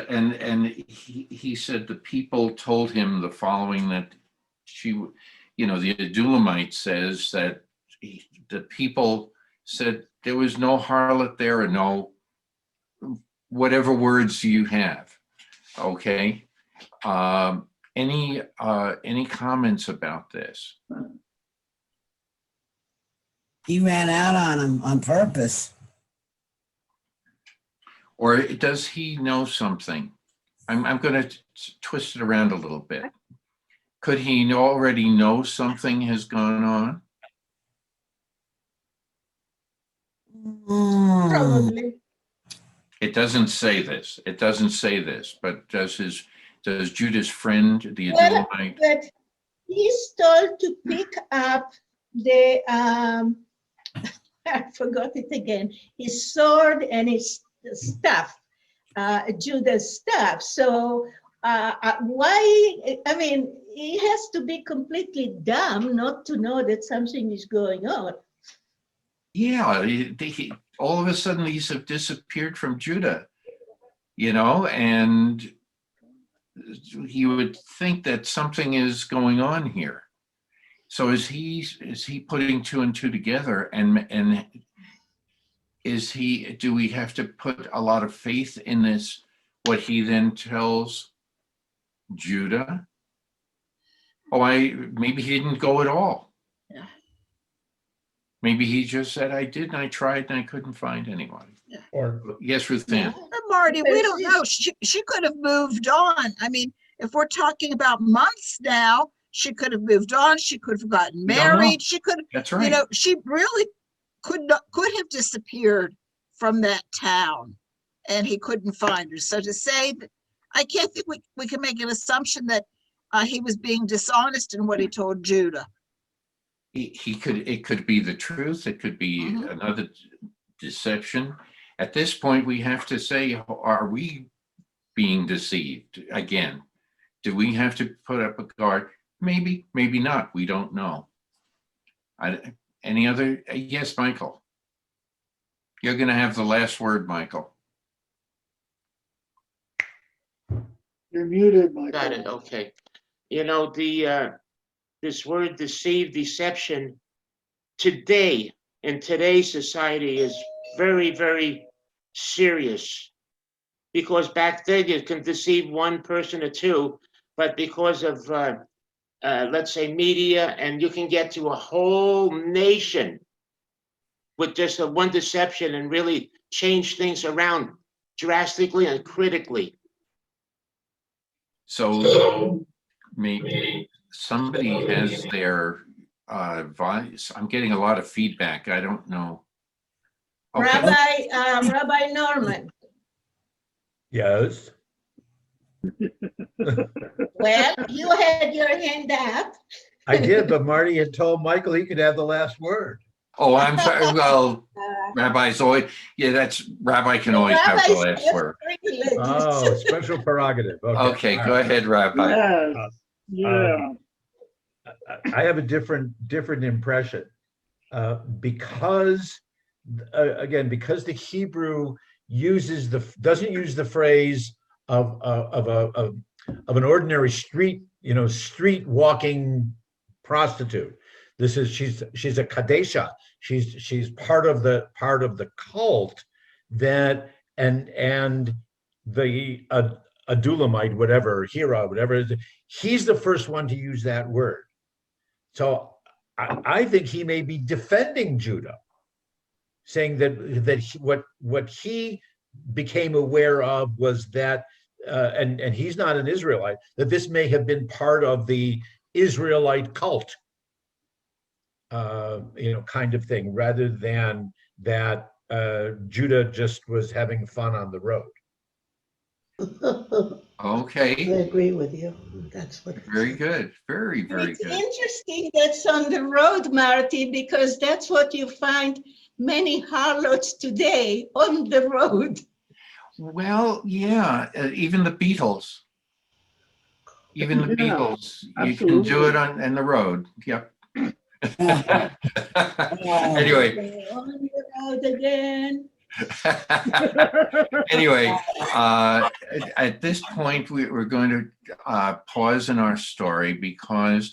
And he said the people told him the following, that the Adullamite says that the people said there was no harlot there, or no whatever words you have. Okay. Any comments about this? He ran out on him on purpose. Or does he know something? I'm going to twist it around a little bit. Could he already know something has gone on? Probably. It doesn't say this. But does Judah's friend, the Adullamite? But he's told to pick up the, I forgot it again, his sword and his stuff, Judah's stuff. So why, I mean, he has to be completely dumb not to know that something is going on. Yeah, all of a sudden these have disappeared from Judah, and you would think that something is going on here. So is he putting two and two together, and do we have to put a lot of faith in this, what he then tells Judah? Maybe he didn't go at all. Yeah. Maybe he just said, I did, and I tried, and I couldn't find anyone. Yeah. Or yes, Ruth Ann. Marty, we don't know. She could have moved on. I mean, if we're talking about months now, she could have moved on. She could have gotten married. She could, That's right. She really could have disappeared from that town, and he couldn't find her. So to say that, I can't think we can make an assumption that he was being dishonest in what he told Judah. It could be the truth. It could be another deception. At this point, we have to say, are we being deceived again? Do we have to put up a guard? Maybe, maybe not. We don't know. Any other? Yes, Michael. You're going to have the last word, Michael. You're muted, Michael. Got it. Okay. This word deceive, deception, today, in today's society, is very, very serious. Because back then you can deceive one person or two, but because of, let's say, media, and you can get to a whole nation with just one deception and really change things around drastically and critically. So maybe somebody has their voice. I'm getting a lot of feedback. I don't know. Okay. Rabbi Norman. Yes. Well, you had your hand up. I did, but Marty had told Michael he could have the last word. Oh, I'm sorry. Well, Rabbi's always, yeah, Rabbi can always have the last word. Oh, special prerogative. Okay, go ahead, Rabbi. Yes, yeah. I have a different impression because again, because the Hebrew doesn't use the phrase of an ordinary street walking prostitute. This is she's a kadesha. She's part of the cult that and the Adulamite, whatever, Hira, whatever, he's the first one to use that word. So I think he may be defending Judah, saying that what he became aware of was that, and he's not an Israelite, that this may have been part of the Israelite cult, kind of thing, rather than that Judah just was having fun on the road. Okay. I agree with you. That's what. Very good. Very, very It's good. interesting that's on the road, Marty, because that's what you find many harlots today, on the road. Well, yeah, even the Beatles. Even the Yeah, Beatles, you can do it on the road. Yep. Anyway. On the road again. Anyway, at this point, we're going to pause in our story because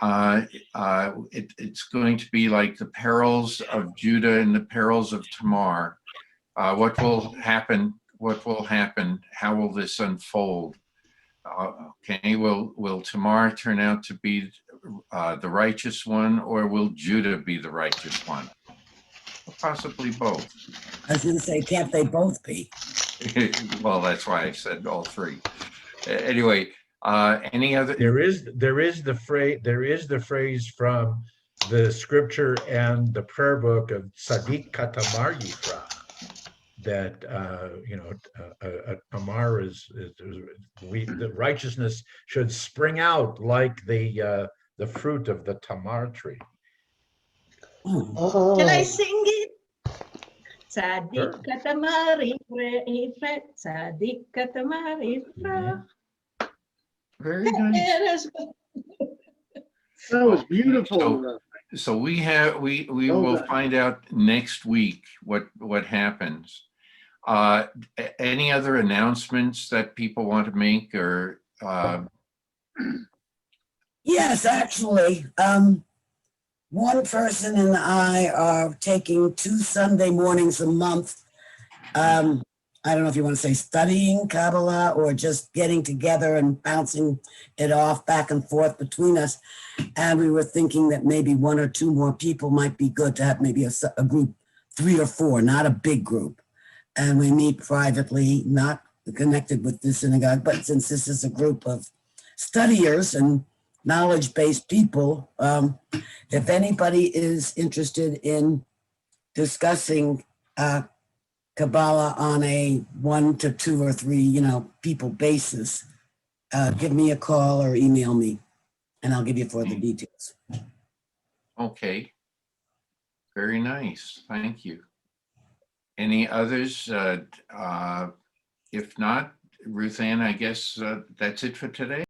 it's going to be like the perils of Judah and the perils of Tamar. What will happen? What will happen? How will this unfold? Okay, will Tamar turn out to be the righteous one, or will Judah be the righteous one? Possibly both. I was going to say, can't they both be? Well, that's why I said all three. Anyway, any other? There is the phrase from the scripture and the prayer book of Tzaddik Katamar Yifra, that Tamar the righteousness should spring out like the fruit of the Tamar tree. Oh. Can I sing it? Tzaddik Katamar Yifra, Tzaddik Katamar Yifra. Very nice. That was beautiful. So we will find out next week what happens. Any other announcements that people want to make, or? Yes, actually, one person and I are taking 2 Sunday mornings a month. I don't know if you want to say studying Kabbalah or just getting together and bouncing it off back and forth between us. And we were thinking that maybe 1 or 2 more people might be good to have, maybe a group, 3 or 4, not a big group. And we meet privately, not connected with the synagogue, but since this is a group of studiers and knowledge-based people, if anybody is interested in discussing Kabbalah on a 1 to 2 or 3, people basis, give me a call or email me, and I'll give you further details. Okay. Very nice. Thank you. Any others? If not, Ruth Ann, I guess that's it for today.